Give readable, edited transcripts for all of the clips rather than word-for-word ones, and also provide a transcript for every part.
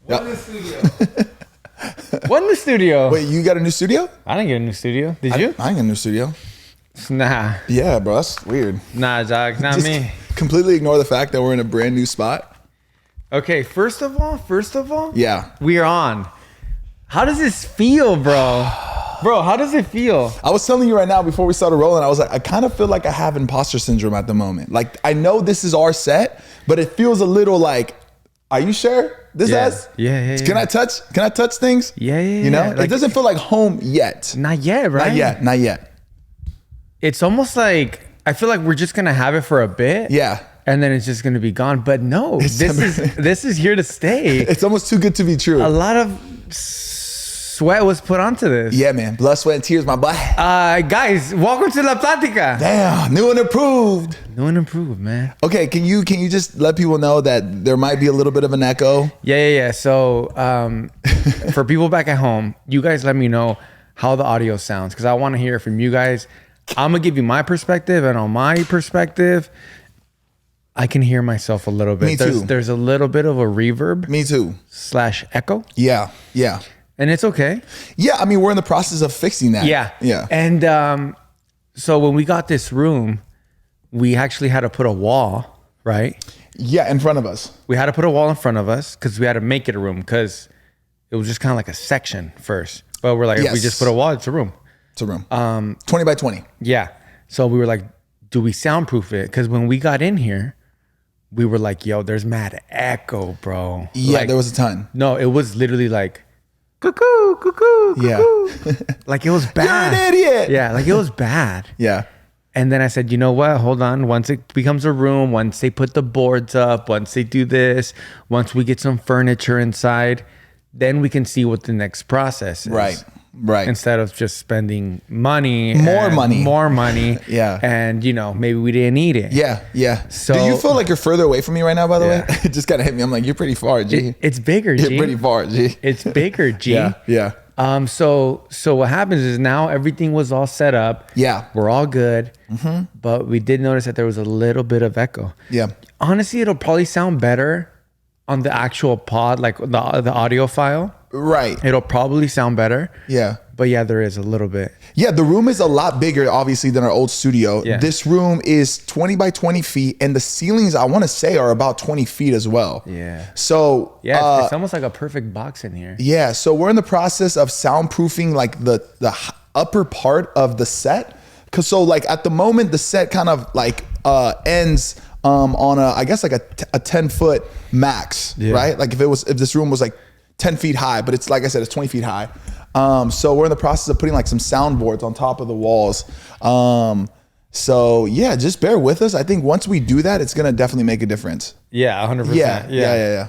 One in the studio. One in the studio. Wait, you got a new studio? I didn't get a new studio. Did you? I ain't got a new studio. Nah. Yeah, bro, that's weird. Nah, dog, not Just me. completely ignore the fact that we're in a brand new spot. Okay, first of all, Yeah. we are on. How does this feel, bro? Bro, how does it feel? I was telling you right now before we started rolling, I was like, I kind of feel like I have imposter syndrome at the moment. Like, I know this is our set, but it feels a little like, are you sure this Yeah. us? Yeah. Can I touch things? Yeah. You know, Like, it doesn't feel like home yet. Not yet, right? Not yet. It's almost like, I feel like we're just going to have it for a bit. Yeah. And then it's just going to be gone. But no, this is here to stay. It's almost too good to be true. A lot of sweat was put onto this. Yeah, man. Blood, sweat, and tears, my boy. Guys, welcome to La Plática. Damn, new and improved. New and improved, man. Okay, can you just let people know that there might be a little bit of an echo? Yeah. So for people back at home, you guys let me know how the audio sounds because I want to hear from you guys. I'm going to give you my perspective, and on my perspective, I can hear myself a little bit. Me too. There's a little bit of a reverb. Me too. / echo. Yeah. And it's okay. Yeah, I mean, we're in the process of fixing that. Yeah. And so when we got this room, we actually had to put a wall, right? Yeah, in front of us. We had to put a wall in front of us because we had to make it a room because it was just kind of like a section first. But we're like, if we just put a wall, it's a room. It's a room. 20 by 20. Yeah. So we were like, do we soundproof it? Because when we got in here, we were like, yo, there's mad echo, bro. Yeah, like, there was a ton. No, it was literally like, cuckoo, cuckoo, cuckoo. Yeah. Like it was bad. You're an idiot. Yeah, like it was bad. Yeah. And then I said, you know what? Hold on. Once it becomes a room, once they put the boards up, once they do this, once we get some furniture inside, then we can see what the next process is. Right. Instead of just spending money. More money. Yeah. And, maybe we didn't need it. Yeah. So, do you feel like you're further away from me right now, by the way? It just kind of hit me. I'm like, you're pretty far, G. It's bigger, G. You're pretty far, G. It's bigger, G. Yeah. So what happens is now everything was all set up. Yeah. We're all good. Mm-hmm. But we did notice that there was a little bit of echo. Yeah. Honestly, it'll probably sound better on the actual pod, like the audio file. Right. It'll probably sound better. Yeah. But yeah, there is a little bit. Yeah, the room is a lot bigger, obviously, than our old studio. Yeah. This room is 20 by 20 feet, and the ceilings, I want to say, are about 20 feet as well. Yeah. So yeah, it's almost like a perfect box in here. Yeah, so we're in the process of soundproofing like the upper part of the set. Cause so like at the moment, the set kind of like ends on I guess like a 10-foot max, right? Like if this room was like 10 feet high, but it's like I said, it's 20 feet high. So we're in the process of putting like some soundboards on top of the walls. So yeah, just bear with us. I think once we do that, it's gonna definitely make a difference. Yeah, 100%. Yeah.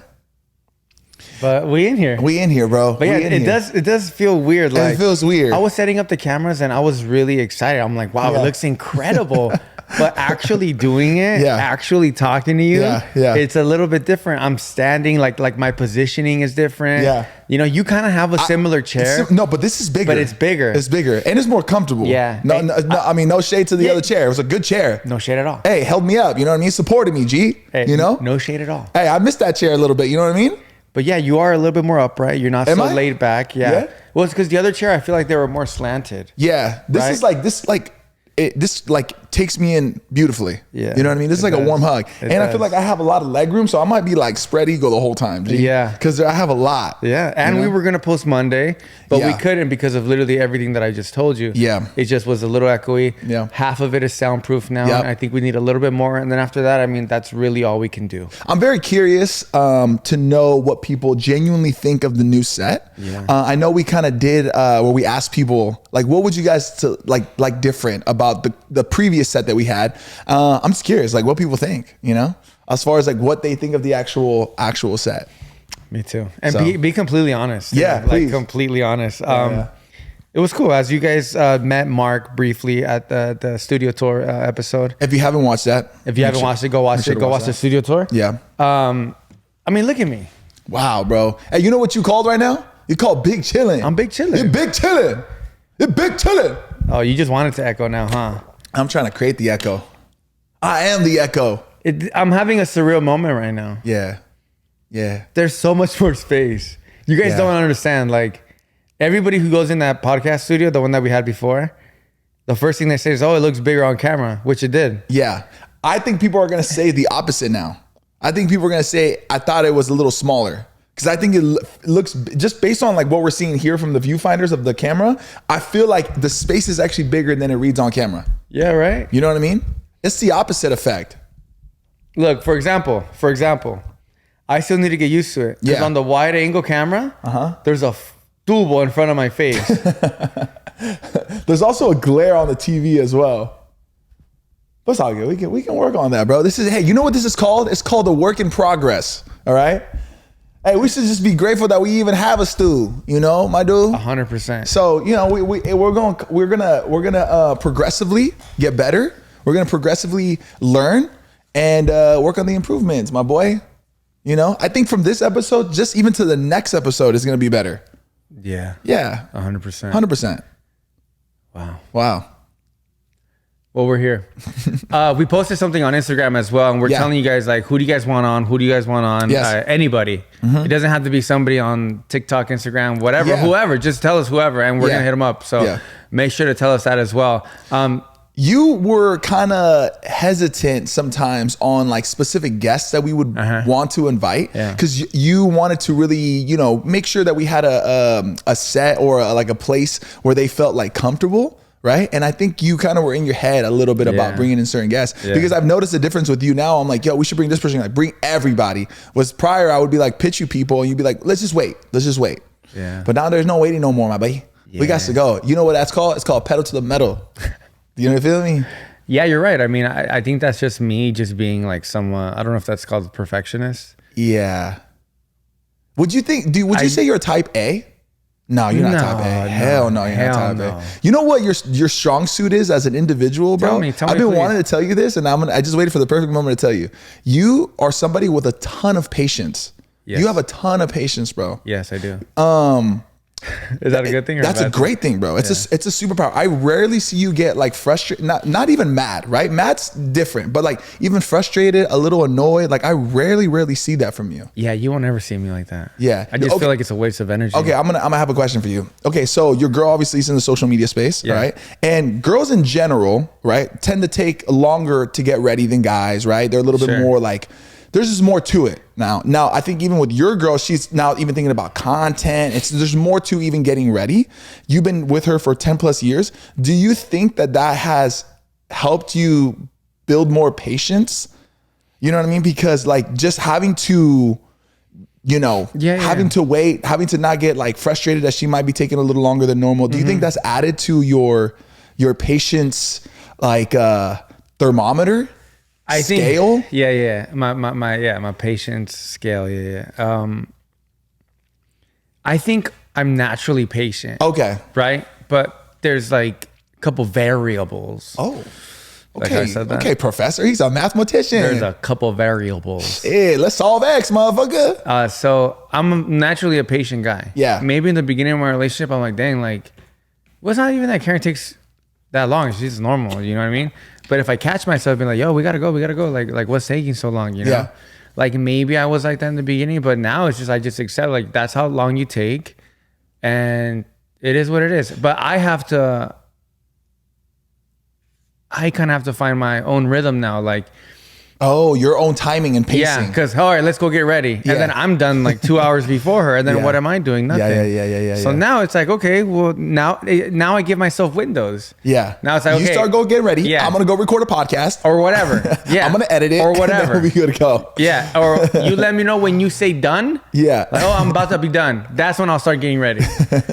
But we in here, bro. But yeah, it does feel weird. Like it feels weird. I was setting up the cameras and I was really excited. I'm like, wow, it looks incredible. But actually doing it, actually talking to you, it's a little bit different. I'm standing, like my positioning is different. Yeah. You kind of have a similar chair. No, but this is bigger. But it's bigger. It's bigger. And it's more comfortable. Yeah. No, I mean, no shade to the other chair. It was a good chair. No shade at all. Hey, held me up. You know what I mean? Supported me, G. Hey, no shade at all. Hey, I missed that chair a little bit. You know what I mean? But yeah, you are a little bit more upright. You're not laid back. Yeah. Well, it's because the other chair, I feel like they were more slanted. Yeah. This takes me in beautifully. Yeah. You know what I mean? This is like a warm hug. I feel like I have a lot of leg room, so I might be like spread eagle the whole time. G. Yeah. Because I have a lot. Yeah. And we were going to post Monday, but we couldn't because of literally everything that I just told you. Yeah. It just was a little echoey. Yeah. Half of it is soundproof now. Yep. And I think we need a little bit more. And then after that, I mean, that's really all we can do. I'm very curious to know what people genuinely think of the new set. Yeah. I know we kind of did where we asked people, like, what would you guys like different about the previous set that we had? I'm just curious, like what people think, as far as like what they think of the actual set. Me too. And be completely honest. Yeah, please. Like completely honest. It was cool. As you guys met Mark briefly at the studio tour episode. If you haven't watched that. If you haven't watched it, go watch it. Go watch the studio tour. Yeah. I mean, look at me. Wow, bro. Hey, you know what you called right now? You called Big Chillin'. I'm Big Chillin'. You're Big Chillin'. You're Big Chillin'. Oh, you just wanted to echo now, huh? I'm trying to create the echo. I am the echo. I'm having a surreal moment right now. Yeah. Yeah. There's so much more space. You guys don't understand. Like, everybody who goes in that podcast studio, the one that we had before, the first thing they say is, oh, it looks bigger on camera, which it did. Yeah. I think people are going to say the opposite now. I think people are going to say, I thought it was a little smaller. Because I think it looks, just based on like what we're seeing here from the viewfinders of the camera, I feel like the space is actually bigger than it reads on camera. Yeah, right? You know what I mean? It's the opposite effect. Look, for example, I still need to get used to it. Because on the wide angle camera, there's a tubo in front of my face. There's also a glare on the TV as well. But it's all good. We can work on that, bro. This is, hey, you know what this is called? It's called a work in progress. All right. Hey, we should just be grateful that we even have a stew, you know, my dude. 100%. So, you know, we're gonna progressively get better. We're gonna progressively learn and work on the improvements, my boy. You know, I think from this episode, just even to the next episode is gonna be better. Yeah. Yeah. 100%. 100%. Wow. Well, we're here. We posted something on Instagram as well, and we're telling you guys, like, who do you guys want on? Who do you guys want on? Yes. Anybody. It doesn't have to be somebody on TikTok, Instagram, whatever, whoever. Just tell us whoever, and we're going to hit them up. So make sure to tell us that as well. You were kind of hesitant sometimes on like specific guests that we would want to invite because you wanted to really, you know, make sure that we had a set or like a place where they felt like comfortable. Right. And I think you kind of were in your head a little bit about bringing in certain guests because I've noticed a difference with you now. I'm like, yo, we should bring this person, like bring everybody. Was prior, I would be like, pitch you people and you'd be like, let's just wait. Yeah. But now there's no waiting no more, my buddy. We got to go. You know what that's called? It's called pedal to the metal. You know what I feel me? Yeah, you're right. I mean, I think that's just me just being like someone, I don't know if that's called perfectionist. Yeah. Would you say you're a type A? No, you're not type A. Hell no, you're not type A. You know what your strong suit is as an individual, bro? Tell me, I've been wanting to tell you this, and I just waited for the perfect moment to tell you. You are somebody with a ton of patience. Yes. You have a ton of patience, bro. Yes, I do. Is that a good thing? Or that's a great thing, bro. It's a superpower. I rarely see you get like frustrated, not even mad, right? Mad's different, but like even frustrated, a little annoyed. Like I rarely see that from you. Yeah, you won't ever see me like that. Yeah, I just feel like it's a waste of energy. Okay, I'm gonna have a question for you. Okay, so your girl obviously is in the social media space, right? And girls in general, right, tend to take longer to get ready than guys, right? They're a little bit more like. There's just more to it now. Now, I think even with your girl, she's now even thinking about content. There's more to even getting ready. You've been with her for 10 plus years. Do you think that has helped you build more patience? You know what I mean? Because like just having to, you know, having to wait, having to not get like frustrated that she might be taking a little longer than normal. Do you think that's added to your patience, like thermometer? I scale? Think, my patience scale. I think I'm naturally patient. Okay. Right? But there's like a couple variables. Oh. Okay. Like I said that. Okay, professor. He's a mathematician. There's a couple variables. Hey, let's solve X, motherfucker. So I'm naturally a patient guy. Yeah. Maybe in the beginning of my relationship, I'm like, dang, like, what's not even that Karen takes that long? She's normal. You know what I mean? But if I catch myself being like, yo, we gotta go. Like what's taking so long, you know? Yeah. Like maybe I was like that in the beginning, but now it's just, I just accept like that's how long you take and it is what it is. But I kind of have to find my own rhythm now. Like, oh, your own timing and pacing. Yeah, because all right, let's go get ready. And then I'm done like 2 hours before her. And then what am I doing? Nothing. Yeah. So now it's like, okay, well now I give myself windows. Yeah. Now it's like, okay, you start go get ready. Yeah. I'm gonna go record a podcast or whatever. Yeah. I'm gonna edit it or whatever. And then we'll be good to go. Yeah. Or you let me know when you say done. Yeah. Like, oh, I'm about to be done. That's when I'll start getting ready.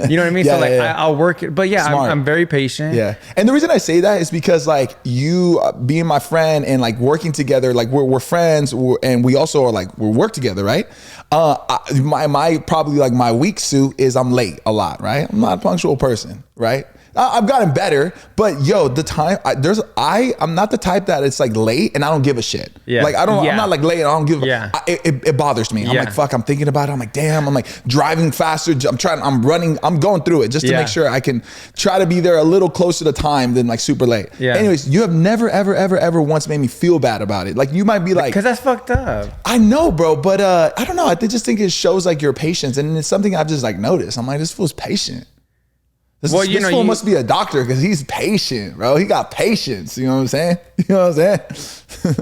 You know what I mean? So like I'll work it. But yeah, I'm very patient. Yeah. And the reason I say that is because like you being my friend and like working together, like we're friends. And we also are like, we work together, right? My probably like my weak suit is I'm late a lot, right? I'm not a punctual person, right? I've gotten better, but yo, the time I'm not the type that it's like late and I don't give a shit. Yeah. Like I'm not like late. I don't give. Yeah. It bothers me. I'm Yeah. like, fuck. I'm thinking about it. I'm like, damn. I'm like driving faster. I'm running. I'm going through it just to make sure I can try to be there a little closer to time than like super late. Yeah. Anyways, you have never, ever once made me feel bad about it. Like you might be like, because that's fucked up. I know, bro, but I don't know. I just think it shows like your patience, and it's something I've just like noticed. I'm like, this fool's patient. This fool must be a doctor because he's patient, bro. He got patience. You know what I'm saying? You know what I'm saying?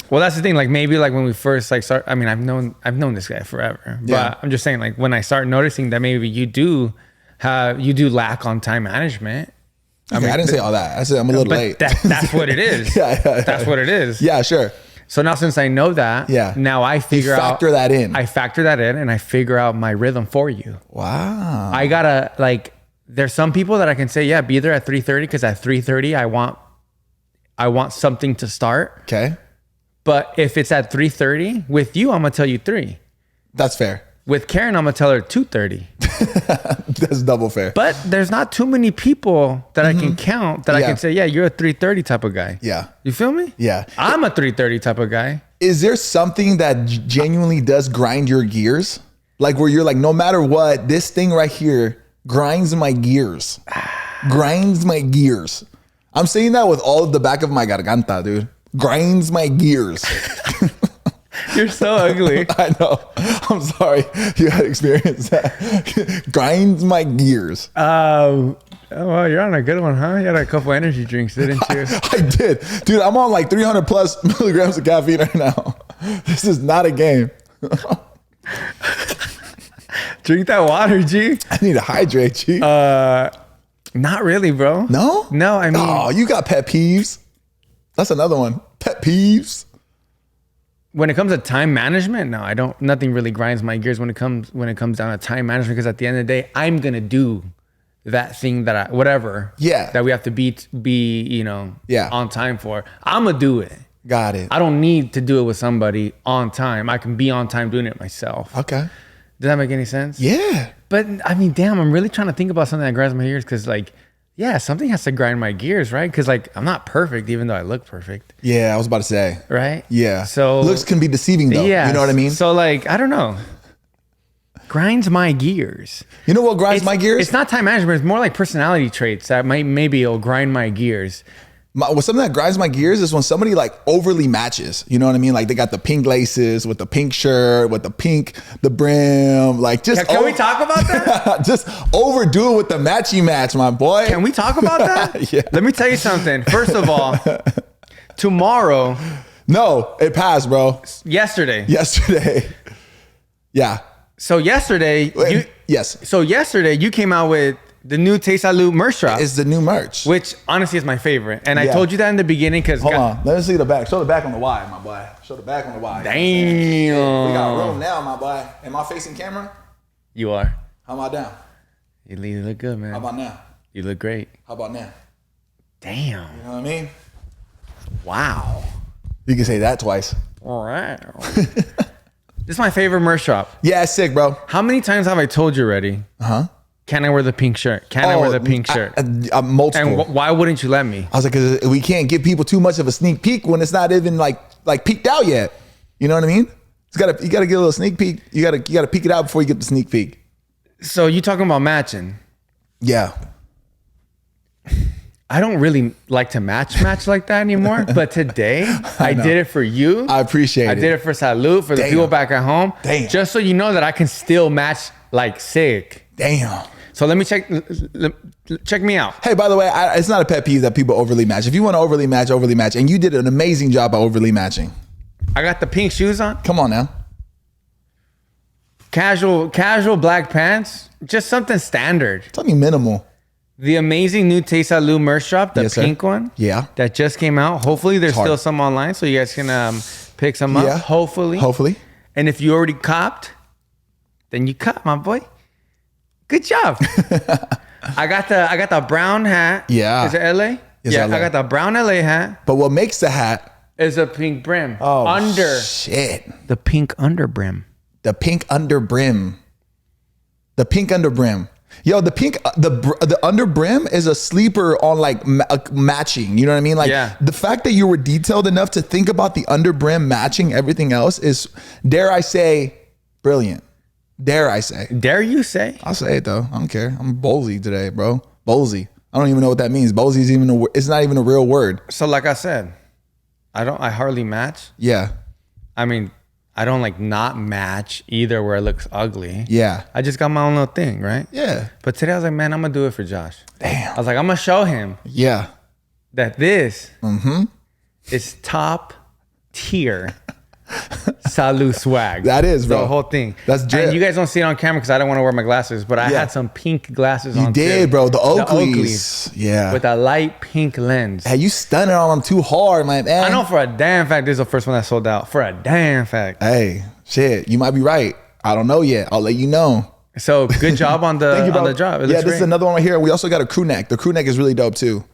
Well, that's the thing. Like maybe like when we first like start. I mean, I've known this guy forever, but I'm just saying like when I start noticing that maybe you do lack on time management. Okay, I didn't say all that. I said I'm a little late. That's what it is. Yeah. That's what it is. Yeah, sure. So now since I know that, now I factor that in. I factor that in and I figure out my rhythm for you. Wow. I gotta like, there's some people that I can say, be there at 3:30 because at 3:30 I want something to start. Okay. But if it's at 3:30 with you, I'm gonna tell you 3. That's fair. With Karen, I'm gonna tell her 2:30. That's double fair. But there's not too many people that I can count that I can say, you're a 3:30 type of guy. Yeah. You feel me? Yeah. I'm a 3:30 type of guy. Is there something that genuinely does grind your gears? Like where you're like, no matter what, this thing right here grinds my gears. Grinds my gears. I'm saying that with all of the back of my garganta, dude. Grinds my gears. You're so ugly. I know. I'm sorry. You had experience that. Grinds my gears. Oh, well, you're on a good one, huh? You had a couple energy drinks, didn't you? I did. Dude, I'm on like 300 plus milligrams of caffeine right now. This is not a game. Drink that water, G. I need to hydrate, G. Not really, bro. No? No, I mean. Oh, you got pet peeves. That's another one. Pet peeves. When it comes to time management, no, I don't. Nothing really grinds my gears when it comes down to time management. Because at the end of the day, I'm gonna do that thing that that we have to be on time for. I'm gonna do it. Got it. I don't need to do it with somebody on time. I can be on time doing it myself. Okay. Does that make any sense? Yeah. But I mean, damn, I'm really trying to think about something that grinds my gears because like. Yeah, something has to grind my gears, right? Because like I'm not perfect, even though I look perfect. Yeah, I was about to say. Right? Yeah. So looks can be deceiving though. Yeah. You know what I mean? So like, I don't know. Grinds my gears. You know what grinds my gears? It's not time management. It's more like personality traits that maybe it'll grind my gears. Something that grinds my gears is when somebody like overly matches. You know what I mean? Like they got the pink laces with the pink shirt, with the brim. Like just can we talk about that? Just overdo it with the matchy match, my boy. Can we talk about that? Yeah. Let me tell you something. First of all, tomorrow. No, it passed, bro. Yesterday. Yeah. So yesterday, you came out with the new Te Salud merch drop. It's the new merch. Which honestly is my favorite. And I told you that in the beginning because... Hold on. Let me see the back. Show the back on the Y, my boy. Show the back on the Y. Damn. We got room now, my boy. Am I facing camera? You are. How am I down? You look good, man. How about now? You look great. How about now? Damn. You know what I mean? Wow. You can say that twice. All right. This is my favorite merch shop. Yeah, it's sick, bro. How many times have I told you already? Uh-huh. Can I wear the pink shirt? Can I wear the pink shirt? Multiple. And why wouldn't you let me? I was like, 'cause we can't give people too much of a sneak peek when it's not even like peeked out yet. You know what I mean? You gotta get a little sneak peek. You gotta peek it out before you get the sneak peek. So you talking about matching? Yeah. I don't really like to match like that anymore. But today, I did it for you. I appreciate it. I did it for Salud, for the people back at home. Damn. Just so you know that I can still match like sick. Damn. So let me check me out. Hey, by the way, it's not a pet peeve that people overly match. If you want to overly match. And you did an amazing job at overly matching. I got the pink shoes on. Come on now. Casual black pants. Just something standard. Something minimal. The amazing new Te Salud merch shop, the pink one. Yeah. That just came out. Hopefully there's still some online so you guys can pick some up. Yeah. Hopefully. And if you already copped, then you cop, my boy. Good job. I got the brown hat. Yeah. Is it LA? It's LA. I got the brown LA hat. But what makes the hat is a pink brim. Oh, shit. The pink under brim. The pink under brim. The pink under brim. Yo, the pink, the under brim is a sleeper on like matching. You know what I mean? Like the fact that you were detailed enough to think about the under brim matching everything else is, dare I say, brilliant. Dare I say? Dare you say? I'll say it though. I don't care. I'm ballsy today, bro. Ballsy. I don't even know what that means. Ballsy is it's not even a real word. So like I said, I hardly match. Yeah. I mean, I don't like not match either where it looks ugly. Yeah. I just got my own little thing, right? Yeah. But today I was like, man, I'm gonna do it for Josh. Damn. I was like, I'm gonna show him. Yeah. That this is top tier Salud swag. That is, bro. The whole thing. That's drip. And you guys don't see it on camera because I don't want to wear my glasses, but I had some pink glasses on. You did, too. bro. The Oakleys. Yeah. With a light pink lens. Hey, you stunning on them too hard, my man. I know for a damn fact this is the first one that sold out. For a damn fact. Hey, shit. You might be right. I don't know yet. I'll let you know. So good job on the, on the job. This is another one right here. We also got a crew neck. The crew neck is really dope too.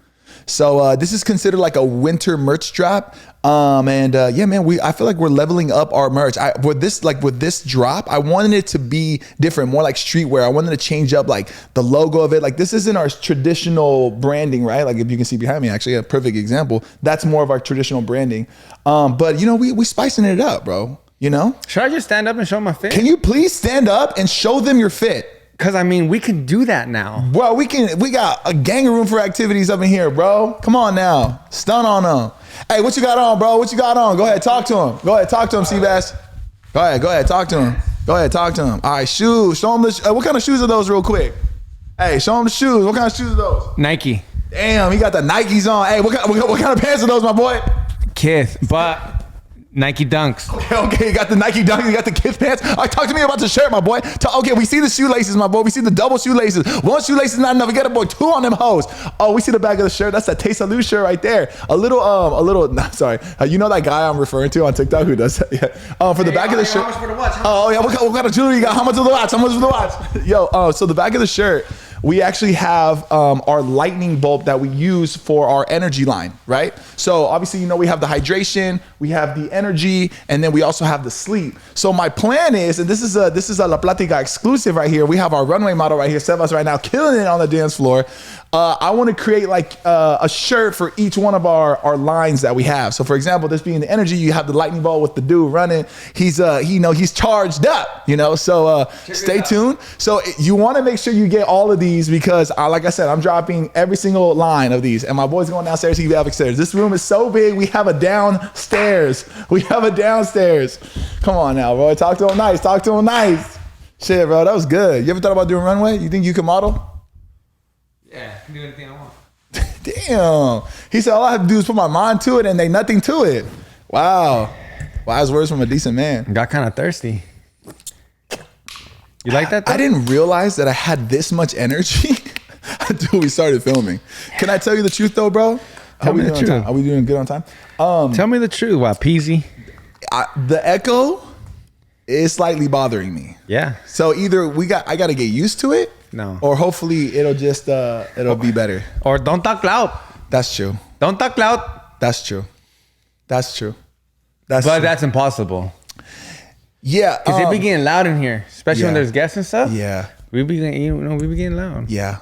So this is considered like a winter merch drop. Yeah, man, I feel like we're leveling up our merch. With this drop, I wanted it to be different, more like streetwear. I wanted to change up like the logo of it. Like this isn't our traditional branding, right? Like if you can see behind me, actually a perfect example. That's more of our traditional branding. But you know, we spicing it up, bro. You know? Should I just stand up and show my fit? Can you please stand up and show them your fit? Cause I mean, we can do that now. Bro, we got a gang of room for activities up in here, bro. Come on now. Stun on them. Hey, what you got on, bro? What you got on? Go ahead, talk to him. Go ahead, talk to him, Seabass. Go ahead, talk to him. Go ahead, talk to him. All right, shoes. Show him what kind of shoes are those real quick? Hey, show him the shoes. What kind of shoes are those? Nike. Damn, he got the Nikes on. Hey, what kind of pants are those, my boy? Kith, but Nike Dunks. Okay, you got the Nike Dunks, you got the Kith pants. All right, talk to me about the shirt, my boy. Okay, we see the shoelaces, my boy. We see the double shoelaces. One shoelace is not enough. We got a boy, two on them hoes. Oh, we see the back of the shirt. That's that Taste Salud shirt right there. You know that guy I'm referring to on TikTok who does that? Yeah. For the back of the shirt. How much for the watch? Oh, yeah, what kind of jewelry you got? How much for the watch? How much for the watch? Yo, so the back of the shirt, we actually have our lightning bulb that we use for our energy line, right? So obviously, you know, we have the hydration, we have the energy, and then we also have the sleep. So my plan is, and this is a La Platica exclusive right here. We have our runway model right here, Sebas right now, killing it on the dance floor. I want to create like a shirt for each one of our lines that we have. So for example, this being the energy, you have the lightning ball with the dude running. He's charged up, you know, so stay tuned. So you want to make sure you get all of these because like I said, I'm dropping every single line of these and my boy's going downstairs, he have upstairs. This room is so big. We have a downstairs. Come on now, bro. Talk to him nice. Shit, bro. That was good. You ever thought about doing runway? You think you can model? Yeah, I can do anything I want. Damn. He said, all I have to do is put my mind to it and they nothing to it. Wow. Wise words from a decent man. Got kind of thirsty. You like that though? I didn't realize that I had this much energy until we started filming. Can I tell you the truth though, bro? Tell me the truth. Are we doing good on time? Tell me the truth. Wow, peasy. The echo is slightly bothering me. Yeah. So either I got to get used to it. No. Or hopefully it'll just it'll be better. Or don't talk loud. That's true. Don't talk loud. That's true. But true. that's impossible. Yeah. Because they be getting loud in here, especially when there's guests and stuff. Yeah. We be getting loud. Yeah.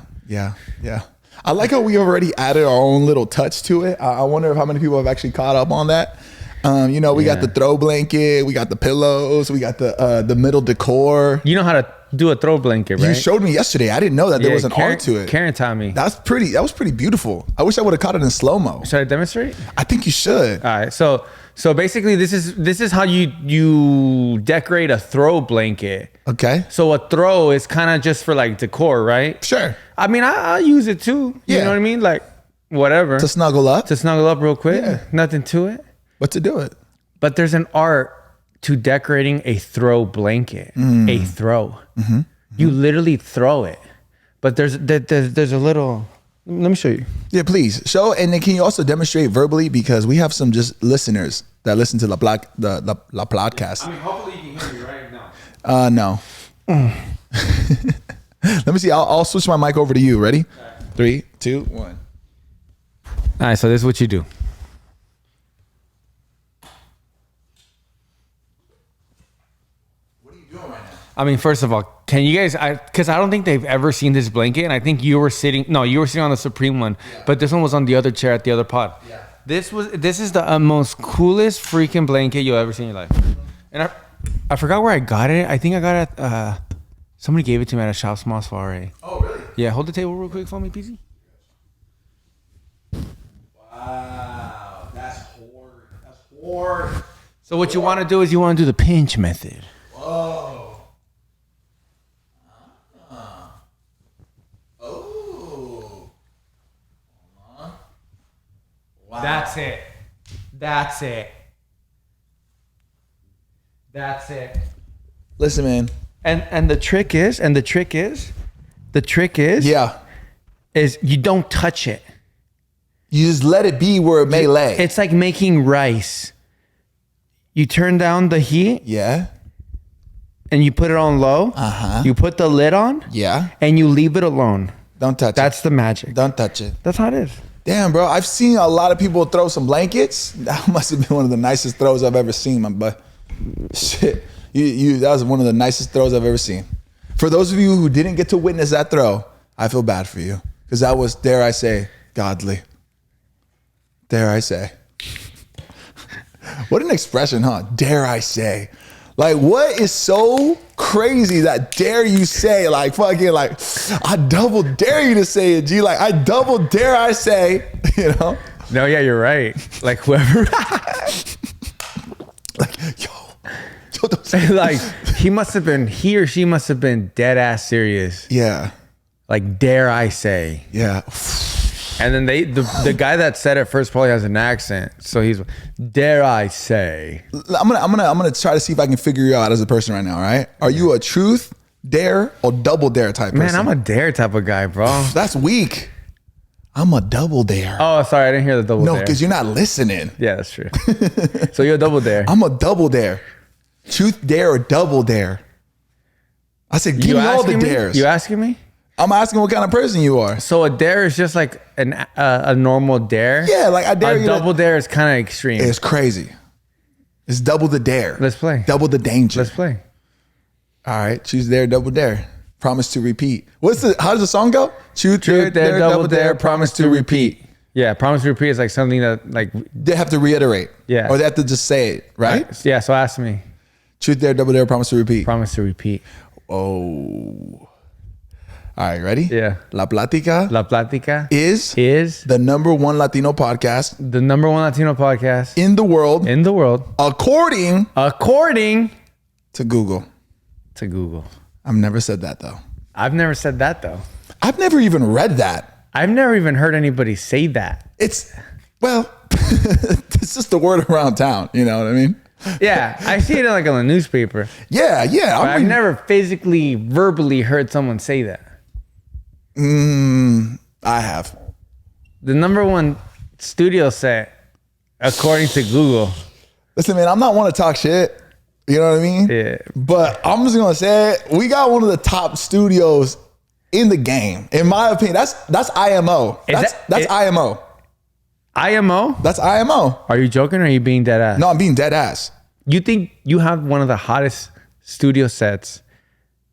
I like how we already added our own little touch to it. I wonder how many people have actually caught up on that. We got the throw blanket, we got the pillows, we got the middle decor. You know how to do a throw blanket, right? You showed me yesterday. I didn't know that there was an art to it. Karen taught me. That was pretty beautiful. I wish I would have caught it in slow-mo. Should I demonstrate? I think you should. All right. So basically this is how you decorate a throw blanket. Okay. So a throw is kind of just for like decor, right? Sure. I mean, I'll use it too. You know what I mean? Like whatever. To snuggle up real quick. Yeah. Nothing to it. But to do it. But there's an art to decorating a throw blanket. A throw. Mm-hmm. You literally throw it. But there's a little. Let me show you. Yeah, please show. And then can you also demonstrate verbally because we have some just listeners that listen to the podcast. I mean, hopefully you can hear me right now. No. Let me see. I'll switch my mic over to you. Ready? Right. 3, 2, 1. All right. So this is what you do. What are you doing right now? I mean, first of all, can you guys? Because I don't think they've ever seen this blanket, and I think you were sitting. No, you were sitting on the Supreme one, but this one was on the other chair at the other pod. Yeah. This is the most coolest freaking blanket you'll ever see in your life. And I forgot where I got it. I think I got it at somebody gave it to me at a Shop Small Soiree. Oh, really? Yeah, hold the table real quick for me, PZ. Wow, that's hard. So what you want to do is you want to do the pinch method. Whoa. Oh. Wow. That's it. That's it. That's it. Listen, man. And the trick is, Yeah. is you don't touch it. You just let it be where it may lay. It's like making rice. You turn down the heat. Yeah. And you put it on low. Uh-huh. You put the lid on. Yeah. And you leave it alone. Don't touch it. That's the magic. Don't touch it. That's how it is. Damn, bro. I've seen a lot of people throw some blankets. That must have been one of the nicest throws I've ever seen, my butt. Shit. That was one of the nicest throws I've ever seen. For those of you who didn't get to witness that throw, I feel bad for you. Because that was, dare I say, godly. Dare I say. What an expression, huh? Dare I say. Like, what is so crazy that dare you say? Like, fucking, like, I double dare you to say it, G. Like, I double dare I say, you know? No, yeah, you're right. Like, whoever. Like, yo, don't say like, he or she must have been dead ass serious. Yeah. Like, dare I say. Yeah. And then the guy that said it first probably has an accent, so he's dare I say. I'm gonna try to see if I can figure you out as a person right now. All right? Are you a truth, dare, or double dare type person? Man, I'm a dare type of guy, bro. That's weak. I'm a double dare. Oh, sorry, I didn't hear the double dare. No, because you're not listening. Yeah, that's true. So you're a double dare. I'm a double dare. Truth, dare, or double dare. I said, give me all the dares. You asking me? I'm asking what kind of person you are. So a dare is just like a normal dare. Yeah, like I dare you. A double dare is kind of extreme. It's crazy. It's double the dare. Let's play. Double the danger. Let's play. All right, choose dare, double dare. Promise to repeat. How does the song go? Truth, dare, double dare, promise to repeat. Yeah, promise to repeat is like something that like they have to reiterate. Yeah. Or they have to just say it, right? Yeah, so ask me. Truth, dare, double dare, promise to repeat. Promise to repeat. Oh. All right, ready? Yeah. La Plática is the #1 Latino podcast. The #1 Latino podcast in the world. According to Google. I've never said that though. I've never said that though. I've never even read that. I've never even heard anybody say that. It's just the word around town. You know what I mean? Yeah, I see it like on the newspaper. Yeah. I've never physically, verbally heard someone say that. I have. The #1 studio set, according to Google. Listen, man, I'm not one to talk shit. You know what I mean? Yeah. But I'm just gonna say it. We got one of the top studios in the game, in my opinion. That's IMO. That's IMO. IMO? That's IMO. Are you joking or are you being dead ass? No, I'm being dead ass. You think you have one of the hottest studio sets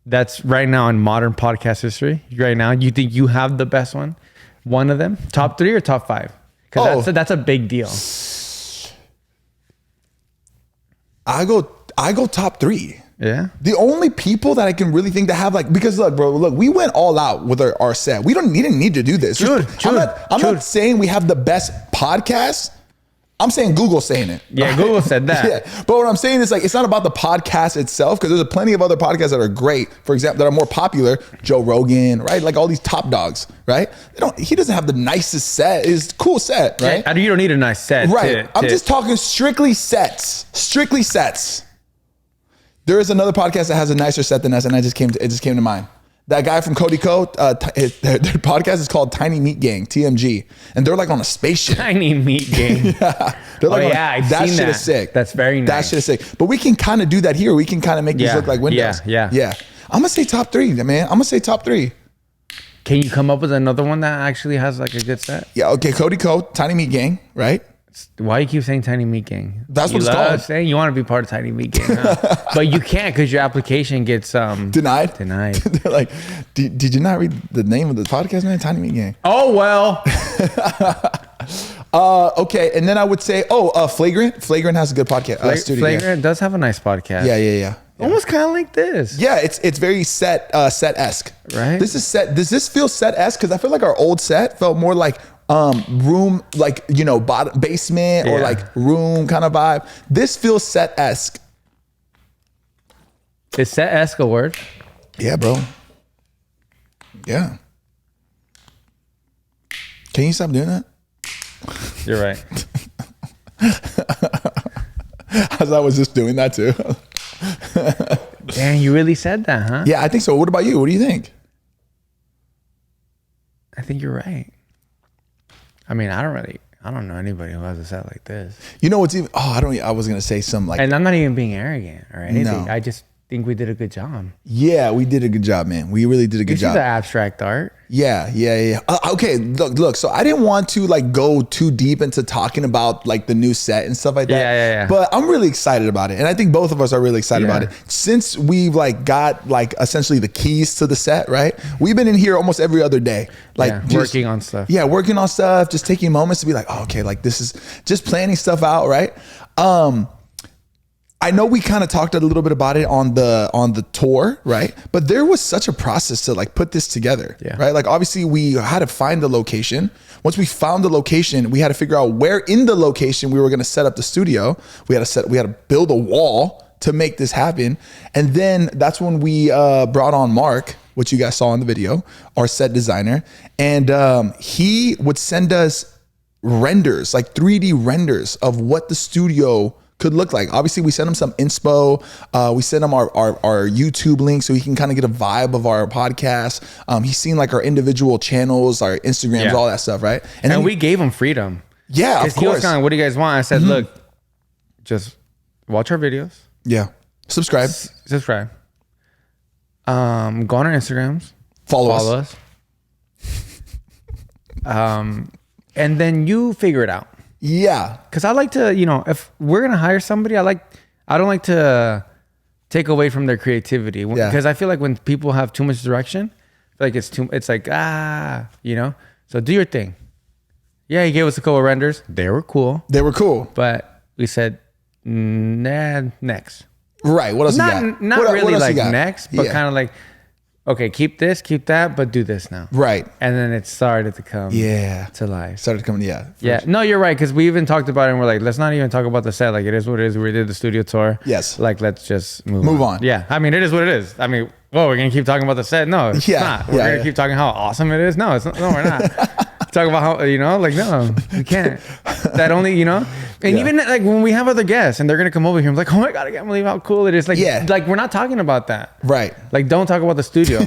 that's right now in modern podcast history? Right now, you think you have the best one? One of them? Top 3 or top 5? Because that's a big deal. I go top 3. Yeah. The only people that I can really think that have because look, bro, we went all out with our set. We didn't need to do this. I'm not saying we have the best podcast. I'm saying Google's saying it. Yeah, right? Google said that. Yeah. But what I'm saying is it's not about the podcast itself, because there's plenty of other podcasts that are great, for example, that are more popular. Joe Rogan, right? Like all these top dogs, right? He doesn't have the nicest set. It's a cool set, right? You don't need a nice set. Right. I'm just talking strictly sets. Strictly sets. There is another podcast that has a nicer set than us, and it just came to mind. That guy from Cody Co, their podcast is called Tiny Meat Gang, TMG, and they're like on a spaceship. Tiny Meat Gang. Yeah. They're like I've that seen shit that. is sick. That's very nice. That shit is sick. But we can kind of do that here. We can kind of make these look like windows. Yeah. I'm gonna say top 3, man. I'm gonna say top 3. Can you come up with another one that actually has like a good set? Yeah. Okay. Cody Co, Tiny Meat Gang, right? Why you keep saying Tiny Meat Gang? That's you what it's love called. saying you want to be part of Tiny Meat Gang, huh? But you can't because your application gets Denied. Denied. They're like, did you not read the name of the podcast, man? Tiny Meat Gang. Oh well. Okay, and then I would say, Flagrant. Flagrant has a good podcast. Studio. Flagrant does have a nice podcast. Yeah. Almost kind of like this. Yeah, it's very set-esque. Right. This is set. Does this feel set-esque? Because I feel like our old set felt more like room, like, you know, basement or like room kind of vibe. This feels set-esque. Is set-esque a word? Yeah, bro. Yeah. Can you stop doing that? You're right. As I was just doing that too. Damn, you really said that, huh? Yeah, I think so. What about you? What do you think? I think you're right. I mean, I don't know anybody who has a set like this. You know what's even? I was gonna say some like. And I'm not even being arrogant or anything. No. I just think we did a good job. Yeah, we did a good job, man. We really did a good You see job. the abstract art. Yeah. Okay, look. So I didn't want to like go too deep into talking about like the new set and stuff like that. Yeah. But I'm really excited about it, and I think both of us are really excited about it. Since we've like got like essentially the keys to the set, right? We've been in here almost every other day, like working on stuff. Yeah, working on stuff, just taking moments to be like, oh, okay, like this is just planning stuff out, right? I know we kind of talked a little bit about it on the tour, right? But there was such a process to like put this together, right? Like obviously we had to find the location. Once we found the location, we had to figure out where in the location we were going to set up the studio. We had to build a wall to make this happen. And then that's when we brought on Mark, which you guys saw in the video, our set designer. And he would send us renders, like 3D renders of what the studio could look like. Obviously we sent him some inspo. We sent him our YouTube link so he can kind of get a vibe of our podcast. He's seen like our individual channels, our Instagrams, all that stuff, right? And then we gave him freedom. Yeah, of He was course. kind of, what do you guys want? I said, look, just watch our videos. Yeah. Subscribe. Subscribe. Go on our Instagrams. Follow us. And then you figure it out. Yeah. Because I like to, you know, if we're going to hire somebody, I don't like to take away from their creativity. Because I feel like when people have too much direction, I feel like it's like, you know? So do your thing. Yeah, he gave us a couple of renders. They were cool. But we said, nah, next. Right. What else you got? Not really like next, but kind of like, okay, keep this, keep that, but do this now. Right. And then it started to come to life. Started coming, yeah. No, you're right, because we even talked about it and we're like, let's not even talk about the set. Like, it is what it is. We did the studio tour. Yes. Like, let's just move on. Yeah. I mean, it is what it is. I mean, we're going to keep talking about the set. No, it's not. We're going to keep talking how awesome it is. No, we're not. Talk about how, you know, like, no, we can't. That only, you know, and even like when we have other guests and they're going to come over here, I'm like, oh my God, I can't believe how cool it is. Like, like we're not talking about that. Right. Like, don't talk about the studio.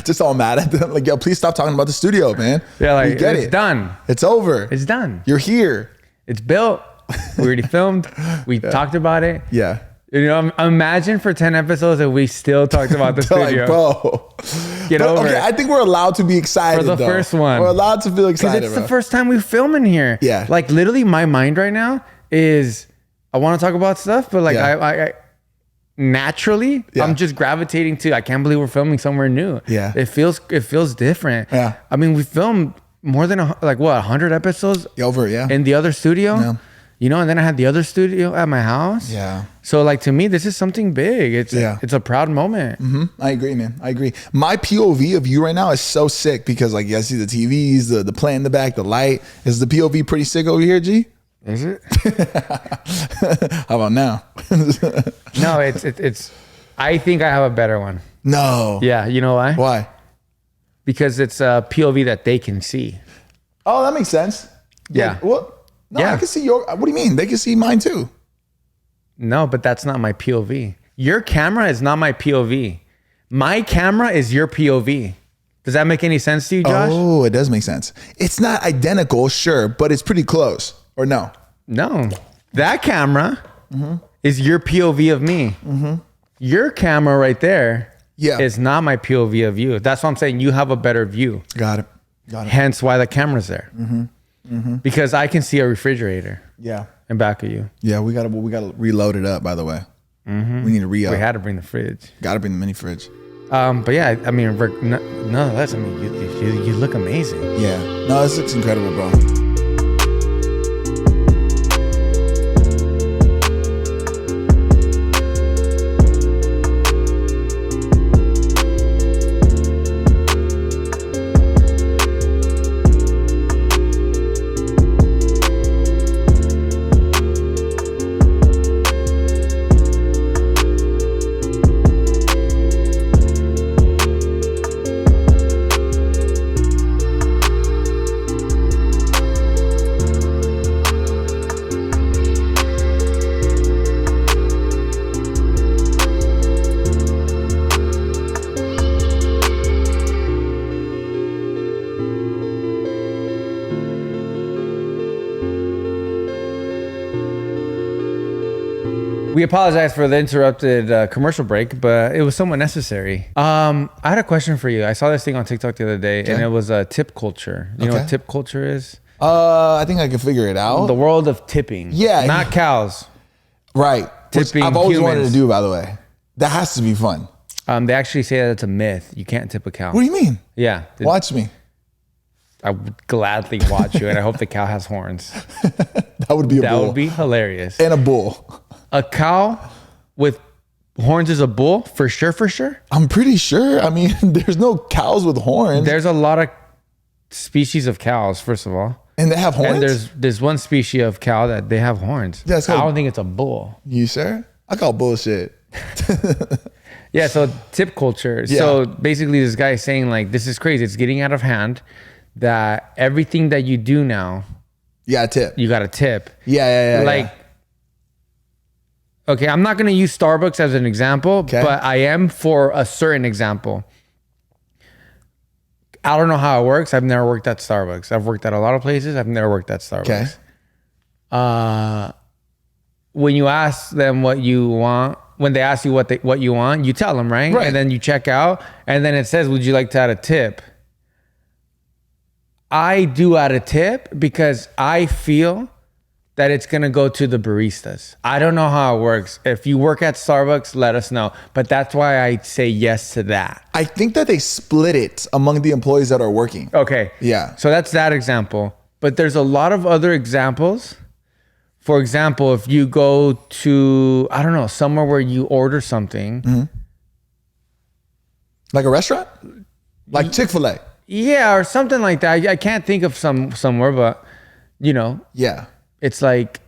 just all mad at them. Like, yo, please stop talking about the studio, man. Yeah, like, it's done. It's over. It's done. You're here. It's built. We already filmed. We talked about it. Yeah. You know, imagine for 10 episodes that we still talked about the studio. Like, bro. Get over it. I think we're allowed to be excited for the first one. We're allowed to feel excited. Because it's the first time we film in here. Yeah. Like literally my mind right now is I want to talk about stuff, but like I naturally I'm just gravitating to I can't believe we're filming somewhere new. Yeah. It feels different. Yeah. I mean, we filmed more than 100 episodes in the other studio. Yeah. You know, and then I had the other studio at my house. Yeah. So like to me, this is something big. It's a proud moment. I agree, man. I agree. My POV of you right now is so sick because like, you guys see the TVs, the plant in the back, the light. Is the POV pretty sick over here, G? Is it? How about now? No, it's, I think I have a better one. No. Yeah. You know why? Why? Because it's a POV that they can see. Oh, that makes sense. Yeah. Like, what? No, I can see your, what do you mean? They can see mine too. No, but that's not my POV. Your camera is not my POV. My camera is your POV. Does that make any sense to you, Josh? Oh, it does make sense. It's not identical, sure, but it's pretty close. Or no? No. That camera is your POV of me. Your camera right there is not my POV of you. That's why I'm saying you have a better view. Got it. Hence why the camera's there. because I can see a refrigerator Yeah. in back of you. Yeah, we gotta reload it up. By the way, we need to re-up. We had to bring the fridge. Gotta bring the mini fridge. But yeah, I mean, nonetheless, I mean, you look amazing. Yeah, no, this looks incredible, bro. We apologize for the interrupted commercial break, but it was somewhat necessary. I had a question for you. I saw this thing on TikTok the other day, and it was tip culture. You know what tip culture is? I think I can figure it out. The world of tipping. Yeah. Not cows. Right. Which Tipping I've always wanted humans. to do, by the way. That has to be fun. They actually say that it's a myth. You can't tip a cow. What do you mean? Yeah. Watch me. I would gladly watch you, and I hope the cow has horns. That would be a That bull. would be hilarious. And a bull. A cow with horns is a bull? For sure, for sure. I'm pretty sure. I mean, there's no cows with horns. There's a lot of species of cows, first of all. And they have horns? And there's one species of cow that they have horns. Yeah, it's I called- don't think it's a bull. You sure? I call bullshit. Yeah, so tip culture. Yeah. So basically this guy is saying like, this is crazy. It's getting out of hand that everything that you do now, Yeah, tip. you got to tip. Yeah. Like, okay, I'm not going to use Starbucks as an example, but I am for a certain example. I don't know how it works. I've never worked at Starbucks. I've worked at a lot of places. I've never worked at Starbucks. When you ask them what you want, when they ask you what you want, you tell them, right? And then you check out, and then it says, would you like to add a tip? I do add a tip because I feel that it's going to go to the baristas. I don't know how it works. If you work at Starbucks, let us know. But that's why I say yes to that. I think that they split it among the employees that are working. Okay. Yeah. So that's that example. But there's a lot of other examples. For example, if you go to, I don't know, somewhere where you order something. Like a restaurant? Like Chick-fil-A? Yeah, or something like that. I can't think of somewhere, but you know. Yeah. It's like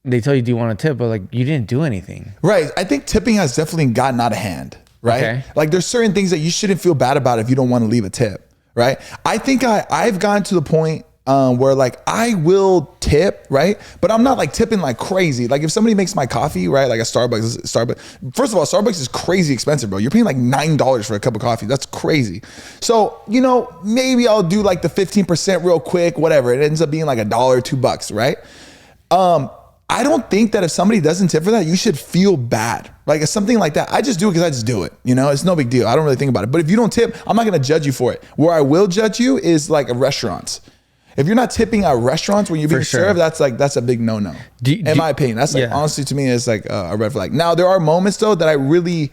they tell you, do you want a tip? But like, you didn't do anything. Right. I think tipping has definitely gotten out of hand, right? Okay. Like there's certain things that you shouldn't feel bad about if you don't want to leave a tip, right? I think I've gotten to the point where like I will tip, right? But I'm not like tipping like crazy. Like if somebody makes my coffee, right? Like a Starbucks. First of all, Starbucks is crazy expensive, bro. You're paying like $9 for a cup of coffee. That's crazy. So, you know, maybe I'll do like the 15% real quick, whatever. It ends up being like $1 or $2, right? I don't think that if somebody doesn't tip for that, you should feel bad. Like it's something like that. I just do it because I just do it. You know, it's no big deal. I don't really think about it. But if you don't tip, I'm not going to judge you for it. Where I will judge you is like at restaurants. If you're not tipping at restaurants when you're being served, that's a big no-no. In my opinion, that's like honestly to me, it's like a red flag. Now there are moments though that I really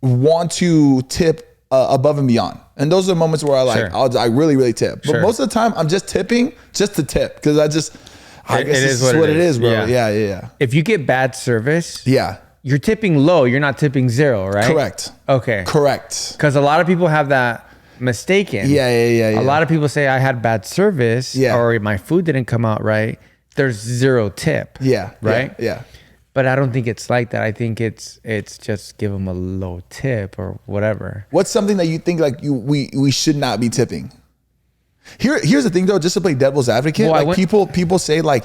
want to tip above and beyond, and those are the moments where I really tip. But most of the time, I'm just tipping just to tip because I guess this is what it is, bro. Yeah. If you get bad service, yeah, you're tipping low. You're not tipping zero, right? Correct. Okay. Correct. Because a lot of people have that mistaken. Yeah. A lot of people say I had bad service or my food didn't come out right. There's zero tip. Yeah. Right? Yeah. But I don't think it's like that. I think it's just give them a low tip or whatever. What's something that you think like we should not be tipping? Here's the thing though, just to play devil's advocate, Well, like people say like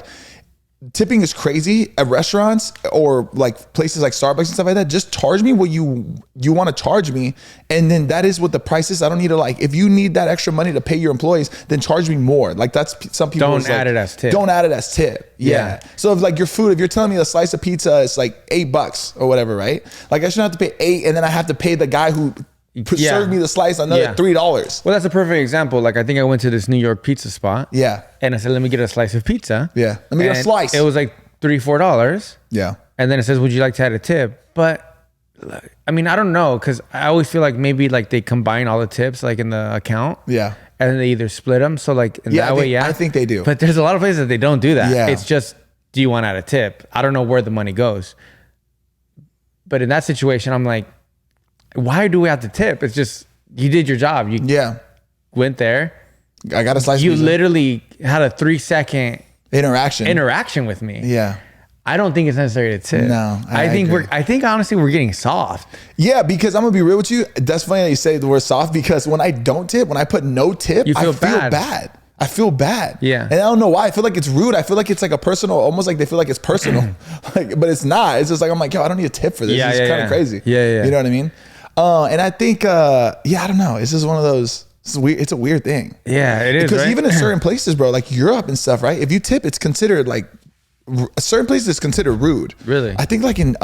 tipping is crazy at restaurants or like places like Starbucks and stuff like that. Just charge me what you want to charge me. And then that is what the price is. I don't need to like, if you need that extra money to pay your employees, then charge me more. Like that's some people don't add it as tip. Don't add it as tip. Yeah. So if like your food, if you're telling me a slice of pizza is like $8 or whatever, right? Like I shouldn't have to pay $8 and then I have to pay the guy who serve me the slice another $3. Well, that's a perfect example. Like I think I went to this New York pizza spot. Yeah. And I said, let me get a slice of pizza. Yeah. Let me get a slice. It was like $3-4. Yeah. And then it says, would you like to add a tip? But I mean, I don't know. Cause I always feel like maybe like they combine all the tips like in the account. Yeah. And then they either split them. So like in that way, I think they do. But there's a lot of places that they don't do that. Yeah. It's just, do you want to add a tip? I don't know where the money goes. But in that situation, I'm like, why do we have to tip? It's just, you did your job. You went there. I got a slice. You literally had a 3-second interaction with me. Yeah. I don't think it's necessary to tip. No, I think honestly we're getting soft. Yeah, because I'm gonna be real with you. That's funny that you say the word soft, because when I don't tip, when I put no tip, I feel bad. I feel bad. Yeah. And I don't know why. I feel like it's rude. I feel like it's like a personal, almost like they feel like it's personal. Like, but it's not. It's just like, I'm like, yo, I don't need a tip for this. It's kind of crazy. Yeah. You know what I mean? And I think, I don't know. It's just one of those, it's a weird thing. Yeah, it is. Because right? even in certain places, bro, like Europe and stuff, right? If you tip, it's considered like, certain places it's considered rude. Really? I think like in,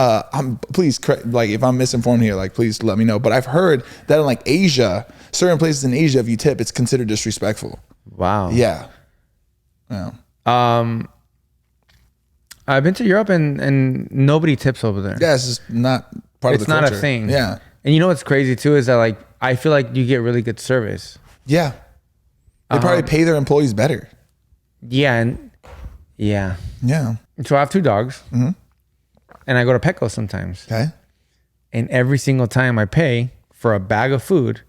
please, like if I'm misinformed here, like please let me know. But I've heard that in like Asia, certain places in Asia, if you tip, it's considered disrespectful. Wow. Yeah. I've been to Europe and nobody tips over there. Yeah, it's just not part of the culture. It's not a thing. Yeah. And you know what's crazy too is that like I feel like you get really good service. Yeah. They probably pay their employees better. Yeah. So I have 2 dogs. And I go to Petco sometimes. Okay. And every single time I pay for a bag of food,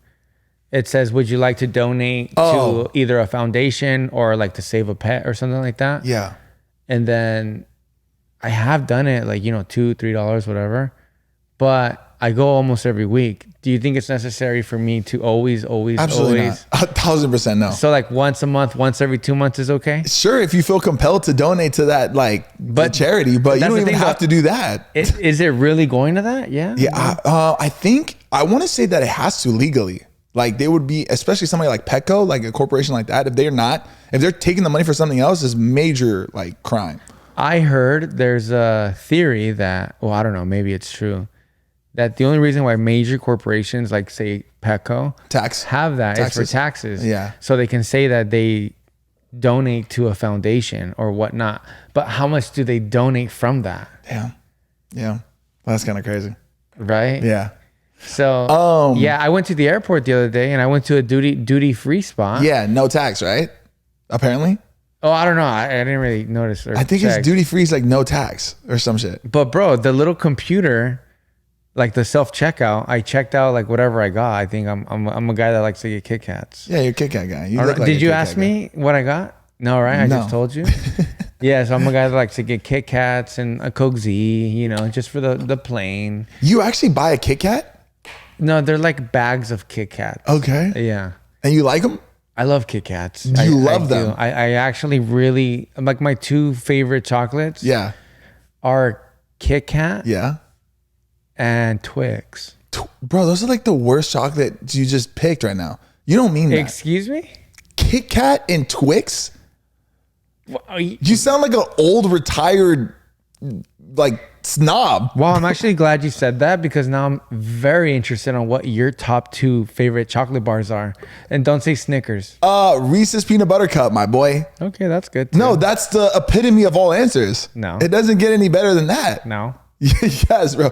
it says, would you like to donate to either a foundation or like to save a pet or something like that? Yeah. And then I have done it like, $2, $3, whatever. But I go almost every week. Do you think it's necessary for me to always? Absolutely not. 1,000% no. So like once a month, once every 2 months is okay? Sure, if you feel compelled to donate to that, like the charity, but you don't even have to do that. Is it really going to that? Yeah. Yeah. I think, I want to say that it has to legally. Like they would be, especially somebody like Petco, like a corporation like that. If they're taking the money for something else, is major like crime. I heard there's a theory that, well, I don't know, maybe it's true, that the only reason why major corporations like say Petco have that is for taxes. Yeah. So they can say that they donate to a foundation or whatnot. But how much do they donate from that? Yeah. Well, that's kind of crazy. Right? Yeah. So I went to the airport the other day and I went to a duty free spot. Yeah, no tax, right? Apparently. Oh, I don't know. I didn't really notice. I think it's duty free is like no tax or some shit. But bro, the little computer, like the self checkout, I checked out like whatever I got. I think I'm a guy that likes to get Kit Kats. Yeah, you're a Kit Kat guy. Did you ask me what I got? No, right? I just told you. Yeah, so I'm a guy that likes to get Kit Kats and a Coke Z, just for the plane. You actually buy a Kit Kat? No, they're like bags of Kit Kats. Okay. Yeah. And you like them? I love Kit Kats. You love them? I actually really, like my 2 favorite chocolates are Kit Kat and Twix. Bro, those are like the worst chocolate you just picked right now. You don't mean that. Excuse me? Kit Kat and Twix? Well, you sound like an old retired like snob. Well, I'm actually glad you said that because now I'm very interested on what your top 2 favorite chocolate bars are. And don't say Snickers. Reese's Peanut Butter Cup, my boy. Okay, that's good too. No, that's the epitome of all answers. No. It doesn't get any better than that. No. Yes, bro.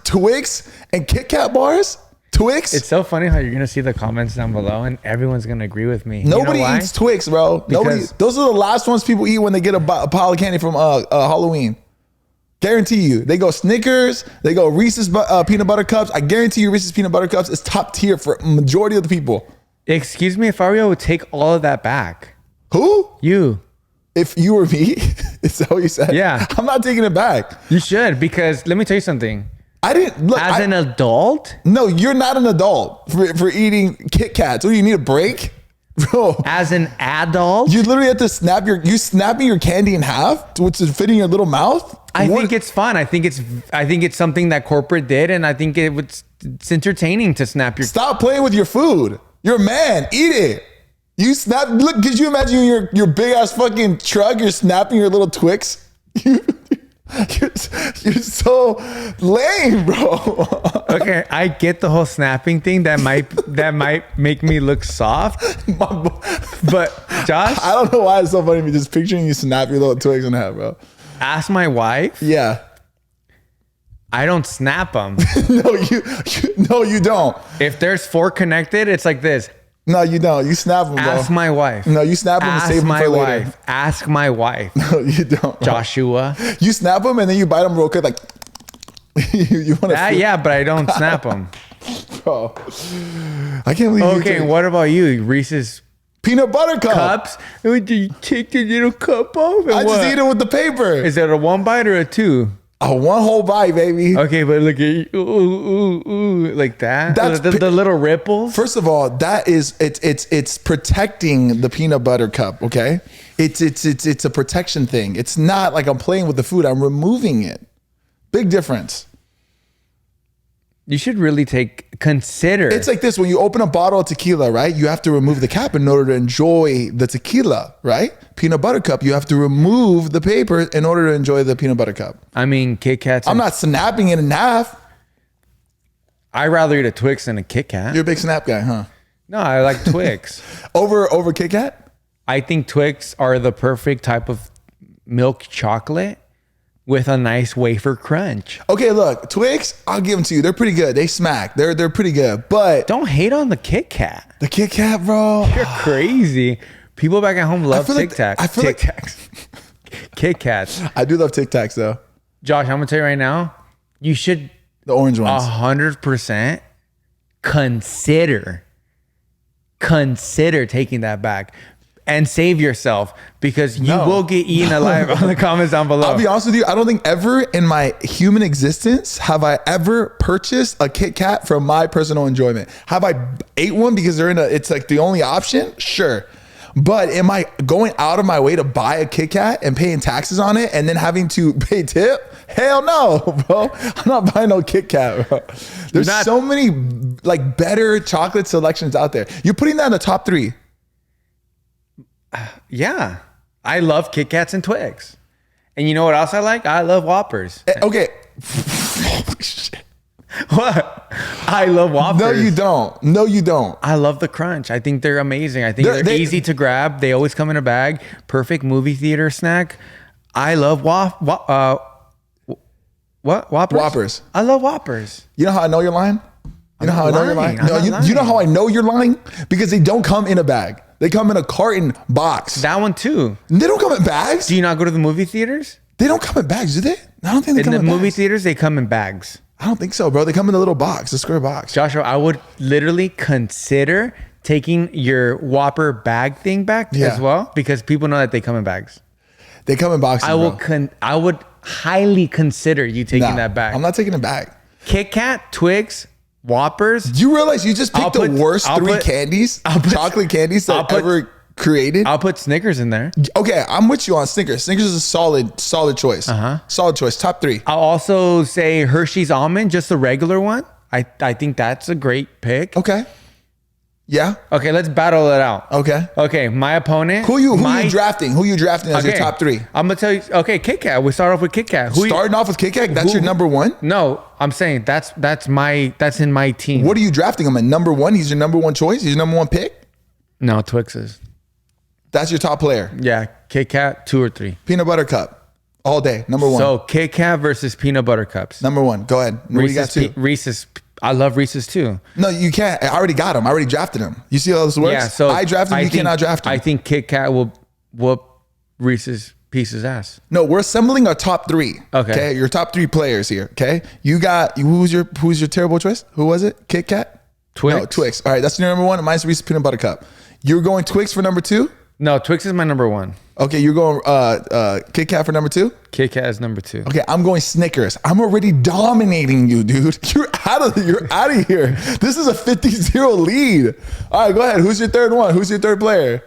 Twix and Kit Kat bars? Twix? It's so funny how you're going to see the comments down below and everyone's going to agree with me. Nobody eats Twix, bro. Those are the last ones people eat when they get a pile of candy from Halloween. Guarantee you. They go Snickers. They go Reese's Peanut Butter Cups. I guarantee you Reese's Peanut Butter Cups is top tier for majority of the people. Excuse me, if I would take all of that back. Who? You. If you were me? Is that what you said? Yeah. I'm not taking it back. You should, because let me tell you something. I didn't look as an adult. No, you're not an adult for eating Kit Kats. What do you need a break, bro? As an adult, you literally have to snapping your candy in half, which is fitting your little mouth. I think it's fun. I think it's something that corporate did, and I think it's entertaining to snap your. Stop playing with your food. You're a man. Eat it. You snap. Look, could you imagine your big ass fucking truck? You're snapping your little Twix. You're so lame, bro. Okay, I get the whole snapping thing. That might make me look soft. But Josh, I don't know why it's so funny me just picturing you snap your little twigs in half, bro. ask my wife. Yeah. I don't snap them. No, you don't. If there's 4 connected, it's like this. No, you don't. You snap them, bro. Ask my wife. No, you snap them and save them for later. Ask my wife. No, you don't. Joshua. You snap them and then you bite them real quick, like you want to. Yeah, but I don't snap them. Bro, I can't believe. Okay, what about you? Reese's peanut butter cups? Do you take the little cup off? I just eat it with the paper. Is it a 1 bite or a 2? A 1 whole bite, baby. Okay, but look at ooh, like that. That's the little ripples. First of all, that is it's protecting the peanut butter cup. Okay, it's a protection thing. It's not like I'm playing with the food. I'm removing it. Big difference. You should really consider. It's like this: when you open a bottle of tequila, right? You have to remove the cap in order to enjoy the tequila, right? Peanut butter cup, you have to remove the paper in order to enjoy the peanut butter cup. I mean, Kit Kats. I'm not snapping it in half. I'd rather eat a Twix than a Kit Kat. You're a big snap guy, huh? No, I like Twix. over Kit Kat? I think Twix are the perfect type of milk chocolate with a nice wafer crunch. Okay, look, Twix, I'll give them to you. They're pretty good. They smack. They're pretty good. But don't hate on the Kit Kat. The Kit Kat, bro. You're crazy. People back at home love Tic Tacs. I feel Tic Tacs. Kit Kats. I do love Tic Tacs though. Josh, I'm gonna tell you right now, you should the orange ones 100% consider taking that back. And save yourself because you will get eaten alive on the comments down below. I'll be honest with you. I don't think ever in my human existence have I ever purchased a Kit Kat for my personal enjoyment. Have I ate one because it's like the only option? Sure. But am I going out of my way to buy a Kit Kat and paying taxes on it and then having to pay tip? Hell no, bro. I'm not buying no Kit Kat, bro. There's so many like better chocolate selections out there. You're putting that in the top 3. Yeah, I love Kit Kats and Twix. And you know what else I like? I love Whoppers. Okay. What? I love Whoppers. No, you don't. I love the crunch. I think they're amazing. I think they're easy to grab. They always come in a bag. Perfect movie theater snack. I love Whoppers? Whoppers. I love Whoppers. You know how I know you're lying? You know how I know you're lying? No, you know how I know you're lying? Because they don't come in a bag. They come in a carton box. That one too. They don't come in bags. Do you not go to the movie theaters? They don't come in bags, do they? I don't think they come in bags. In the movie theaters, they come in bags. I don't think so, bro. They come in a little box, a square box. Joshua, I would literally consider taking your Whopper bag thing back as well because people know that they come in bags. They come in boxes, I would highly consider you taking that back. I'm not taking it back. Kit Kat, Twix, Whoppers. Do you realize you just picked the worst chocolate candies that ever created? I'll put Snickers in there. Okay, I'm with you on Snickers. Snickers is a solid choice. Solid choice. Top 3. I'll also say Hershey's Almond, just the regular one. I think that's a great pick. Okay. Yeah. Okay, let's battle it out. Okay. My opponent. Who you drafting? Who you drafting as your top 3? I'm gonna tell you. Okay, Kit Kat. We start off with Kit Kat. Starting off with Kit Kat? That's your number 1? No, I'm saying that's in my team. What are you drafting him at? Number 1? He's your number 1 choice? He's your number 1 pick? No, Twixes. That's your top player? Yeah, Kit Kat, 2 or 3. Peanut butter cup. All day. Number 1. So Kit Kat versus peanut butter cups. Number 1. Go ahead. What you got 2? Reese's. I love Reese's too. No, you can't. I already got him. I already drafted him. You see how this works? Yeah, so I drafted him. You cannot draft him. I think Kit Kat will whoop Reese's Pieces ass. No, we're assembling our top 3. Okay. Your top 3 players here. Okay. You got who's your terrible choice? Who was it? Kit Kat? Twix. No, Twix. All right, that's your number 1. Mine's Reese's peanut butter cup. You're going Twix for number 2? No, Twix is my number 1. Okay, you're going Kit Kat for number 2? Kit Kat is number 2. Okay, I'm going Snickers. I'm already dominating you, dude. You're out of here. This is a 50-0 lead. All right, go ahead. Who's your third one? Who's your third player?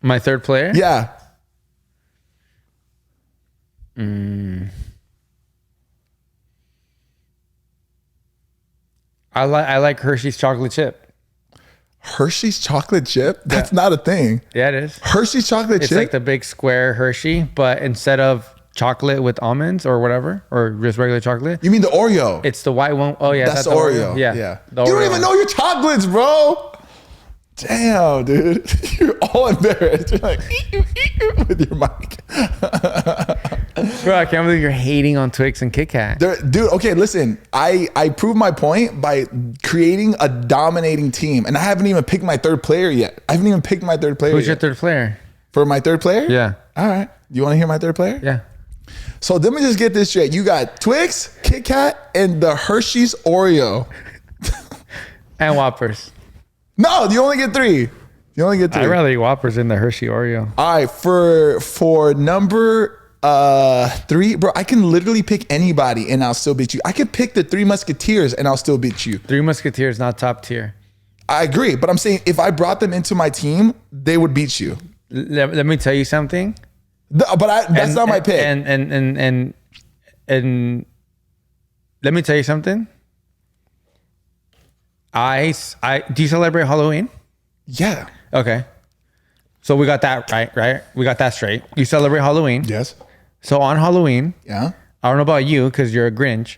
My third player? Yeah. I like Hershey's chocolate chip. Hershey's chocolate chip? That's not a thing. Yeah, it is. Hershey's chocolate chip? It's like the big square Hershey, but instead of chocolate with almonds or whatever, or just regular chocolate. You mean the Oreo? It's the white one. Oh yeah, That's the Oreo. Yeah. You The don't Oreo even one. know your chocolates, bro. Damn, dude. You're all embarrassed. You're like, with your mic. Bro, I can't believe you're hating on Twix and Kit Kat. Dude, okay, listen. I proved my point by creating a dominating team. And I haven't even picked my third player yet. Who's your third player? For my third player? Yeah. All right. You want to hear my third player? Yeah. So let me just get this straight. You got Twix, Kit Kat, and the Hershey's Oreo. And Whoppers. No, you only get three. I'd rather eat Whoppers than the Hershey Oreo. All right, for number 3, bro, I can literally pick anybody and I'll still beat you. I could pick the Three Musketeers and I'll still beat you. Three Musketeers, not top tier. I agree, but I'm saying if I brought them into my team, they would beat you. Let me tell you something. That's not my pick. And let me tell you something. Do you celebrate Halloween? Yeah. Okay. So we got that right? We got that straight. You celebrate Halloween. Yes. So on Halloween, Yeah. I don't know about you because you're a Grinch,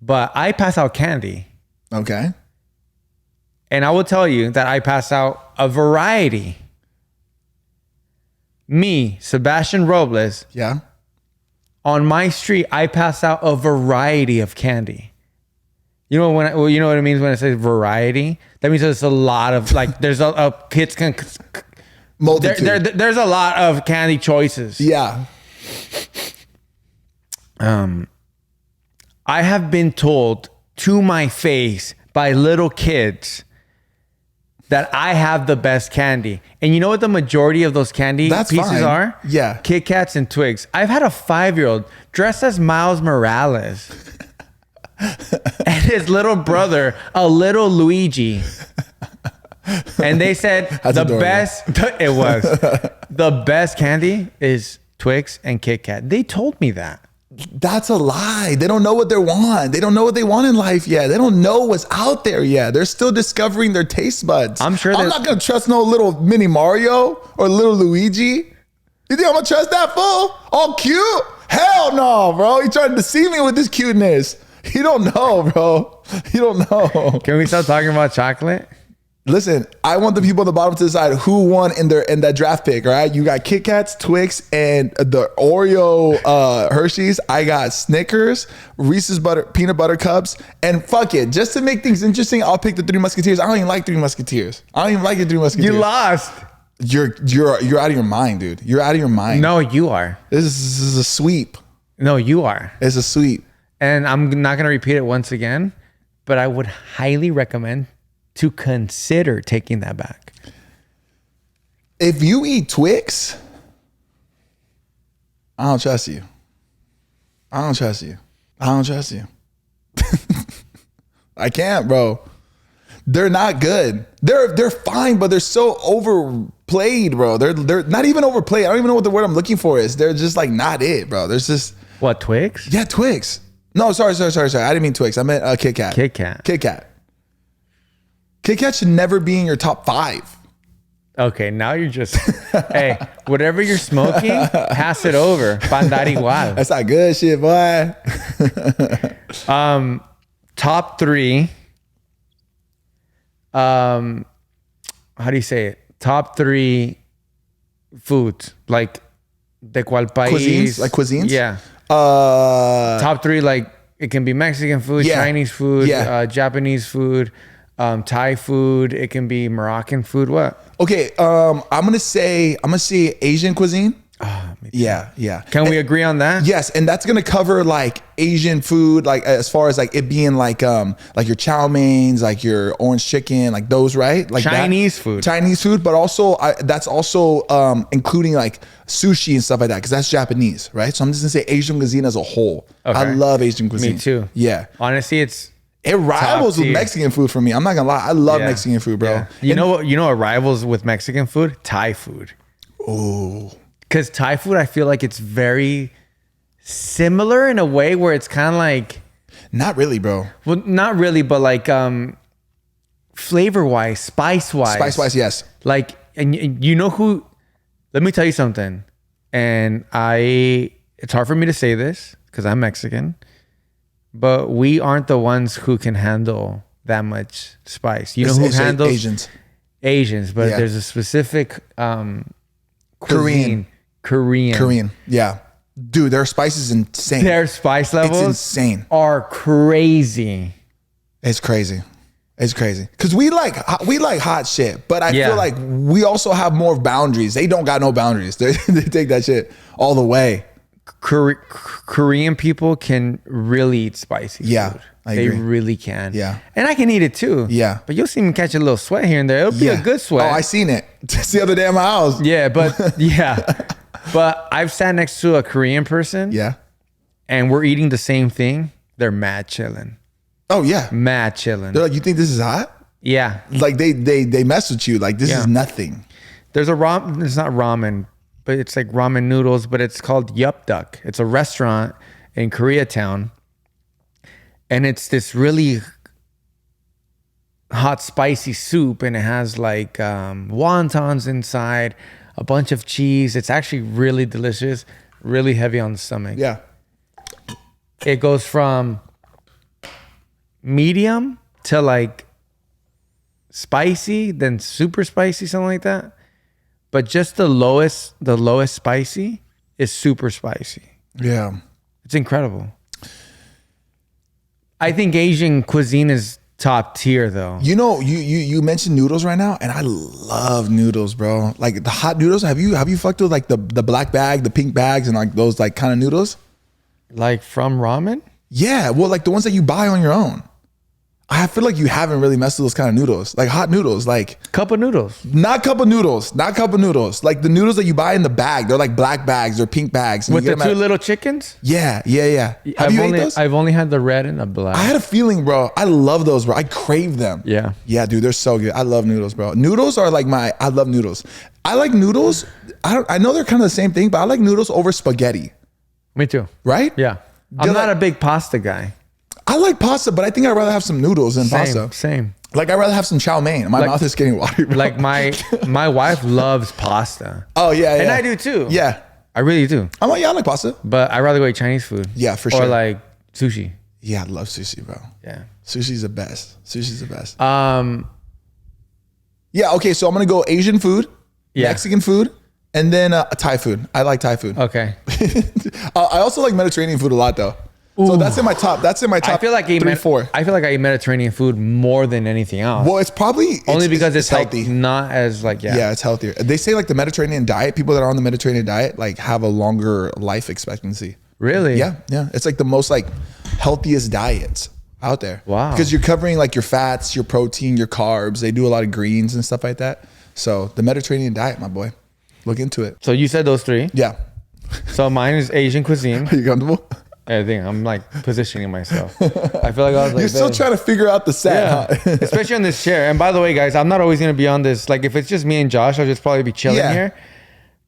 but I pass out candy. Okay. And I will tell you that I pass out a variety. Me, Sebastian Robles, Yeah. on my street, I pass out a variety of candy. You know you know what it means when it says variety? That means there's a lot of like there's a kids can Multitude. there's a lot of candy choices. Yeah. I have been told to my face by little kids that I have the best candy. And you know what the majority of those candy pieces fine. are? Yeah. Kit Kats and Twigs. I've had a 5-year-old dressed as Miles Morales. And his little brother, a little Luigi. And they said That's the adorable. the best candy is Twix and Kit Kat. They told me that. That's a lie. They don't know what they want. They don't know what they want in life yet. They don't know what's out there yet. They're still discovering their taste buds. I'm sure I'm not going to trust no little mini Mario or little Luigi. You think I'm going to trust that fool? All cute? Hell no, bro. He tried to deceive me with his cuteness. You don't know, bro. You don't know. Can we stop talking about chocolate? Listen, I want the people on the bottom to decide who won in that draft pick. All right, you got Kit Kats, Twix, and the Oreo Hershey's. I got Snickers, Reese's peanut butter cups, and fuck it, just to make things interesting, I'll pick the Three Musketeers. I don't even like Three Musketeers. I don't even like the Three Musketeers. You lost. You're out of your mind, dude. You're out of your mind. No, you are. This is a sweep. No, you are. It's a sweep. And I'm not going to repeat it once again, but I would highly recommend to consider taking that back. If you eat Twix, I don't trust you. I don't trust you. I can't, bro. They're not good. They're fine, but they're so overplayed, bro. They're not even overplayed. I don't even know what the word I'm looking for is. They're just like not it, bro. There's just What, Twix? yeah, Twix. No, sorry. I didn't mean Twix. I meant Kit Kat. Kit Kat. Kit Kat should never be in your top 5. Okay, now you're just, hey, whatever you're smoking, pass it over. Pandar igual. That's not good shit, boy. Top 3. How do you say it? Top 3 foods. Like, de cual país? Cuisines? Like cuisines? Yeah. Uh, Top 3, like, it can be Mexican food, Yeah. Chinese food, Yeah. Japanese food, Thai food. It can be Moroccan food. What? okay, I'm gonna say Asian cuisine. Yeah. Can we agree on that? Yes, and that's gonna cover like Asian food, like as far as like it being like your chow meins, like your orange chicken, like those, right? Like Chinese food, but also that's also including like sushi and stuff like that because that's Japanese, right? So I'm just gonna say Asian cuisine as a whole. Okay. I love Asian cuisine. Me too. Yeah, Honestly, it rivals with tier. Mexican food for me. I'm not gonna lie, I love Yeah. Mexican food, bro. Yeah. You know what rivals with Mexican food? Thai food. Oh. Because Thai food, I feel like it's very similar in a way where it's kind of like, Not really, bro. well, not really, but like flavor wise, spice wise. Spice, yes. Like, and you know who, let me tell you something. And it's hard for me to say this because I'm Mexican, but we aren't the ones who can handle that much spice. You know who handles Asians, but there's a specific Korean. Yeah. Dude, their spice is insane. Their spice levels insane. Are crazy. It's crazy. Cause we like hot shit, but I feel like we also have more boundaries. They don't got no boundaries. They take that shit all the way. Korean people can really eat spicy food. They really can. Yeah. And I can eat it too. Yeah. But you'll see me catch a little sweat here and there. It'll be a good sweat. Oh, I seen it just the other day in my house. Yeah, but but I've sat next to a Korean person. Yeah. And we're eating the same thing. They're mad chilling. Oh yeah. Mad chilling. They're like, you think this is hot? Yeah. Like they mess with you. Like this is nothing. There's it's not ramen, but it's like ramen noodles, but it's called Yup Duck. It's a restaurant in Koreatown. And it's this really hot, spicy soup. And it has like wontons inside, a bunch of cheese. It's actually really delicious, really heavy on the stomach. Yeah. It goes from medium to like spicy, then super spicy, something like that. But just the lowest spicy is super spicy. Yeah. It's incredible. I think Asian cuisine is top tier though. You know, you mentioned noodles right now, and I love noodles, bro. Like the hot noodles. Have you fucked with like the black bag, the pink bags, and like those like kind of noodles? Like from ramen? Yeah, well, like the ones that you buy on your own. I feel like you haven't really messed with those kind of noodles, like hot noodles, like cup of noodles. Not cup of noodles. Like the noodles that you buy in the bag. They're like black bags or pink bags. With the two little chickens? Yeah. Have you ate those? I've only had the red and the black. I had a feeling, bro. I love those, bro. I crave them. Yeah. Yeah, dude, they're so good. I love noodles, bro. Noodles are like I love noodles. I like noodles. I know they're kind of the same thing, but I like noodles over spaghetti. Me too. Right? Yeah. I'm not a big pasta guy. I like pasta, but I think I'd rather have some noodles than pasta. Same. Like I'd rather have some chow mein. My mouth is getting watery, bro. Like my wife loves pasta. Oh yeah. And I do too. Yeah. I really do. I'm like, yeah, I like pasta. But I'd rather go eat Chinese food. Yeah, for sure. Or like sushi. Yeah, I love sushi, bro. Yeah. Sushi's the best. Yeah, okay, so I'm gonna go Asian food, Mexican food, and then Thai food. I like Thai food. Okay. I also like Mediterranean food a lot though. Ooh. So that's in my top. I feel like 4. I feel like I eat Mediterranean food more than anything else. Well, it's probably only because it's healthy. Like not as like Yeah, it's healthier. They say like the Mediterranean diet, people that are on the Mediterranean diet like have a longer life expectancy. Really? Yeah. It's like the most like healthiest diets out there. Wow. Because you're covering like your fats, your protein, your carbs. They do a lot of greens and stuff like that. So the Mediterranean diet, my boy, look into it. So you said those 3. Yeah. So mine is Asian cuisine. Are you comfortable? I think I'm like positioning myself. I feel like I was like, you're still trying to figure out the set, huh? Especially on this chair. And by the way, guys, I'm not always going to be on this. Like if it's just me and Josh, I'll just probably be chilling here.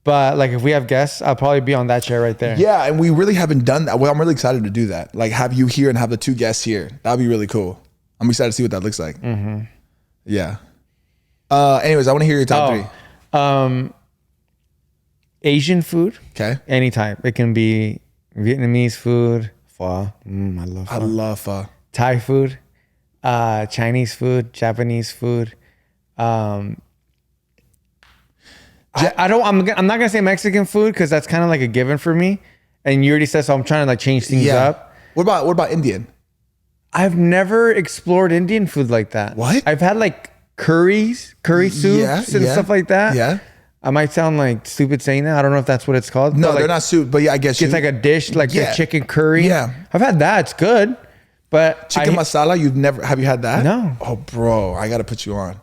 But like if we have guests, I'll probably be on that chair right there. Yeah, and we really haven't done that. Well, I'm really excited to do that. Like have you here and have the 2 guests here. That'd be really cool. I'm excited to see what that looks like. Mm-hmm. Yeah. Anyways, I want to hear your top 3. Asian food. Okay. Any type. It can be Vietnamese food. Pho. I love pho. I love pho. Thai food. Chinese food. Japanese food. I'm not gonna say Mexican food because that's kind of like a given for me. And you already said so. I'm trying to like change things up. What about Indian? I've never explored Indian food like that. What? I've had like curry soups and stuff like that. Yeah. I might sound like stupid saying that. I don't know if that's what it's called. No, like, they're not soup, but yeah, I guess it's like a dish, like the chicken curry. Yeah. I've had that. It's good. But chicken masala, have you had that? No. Oh, bro, I gotta put you on.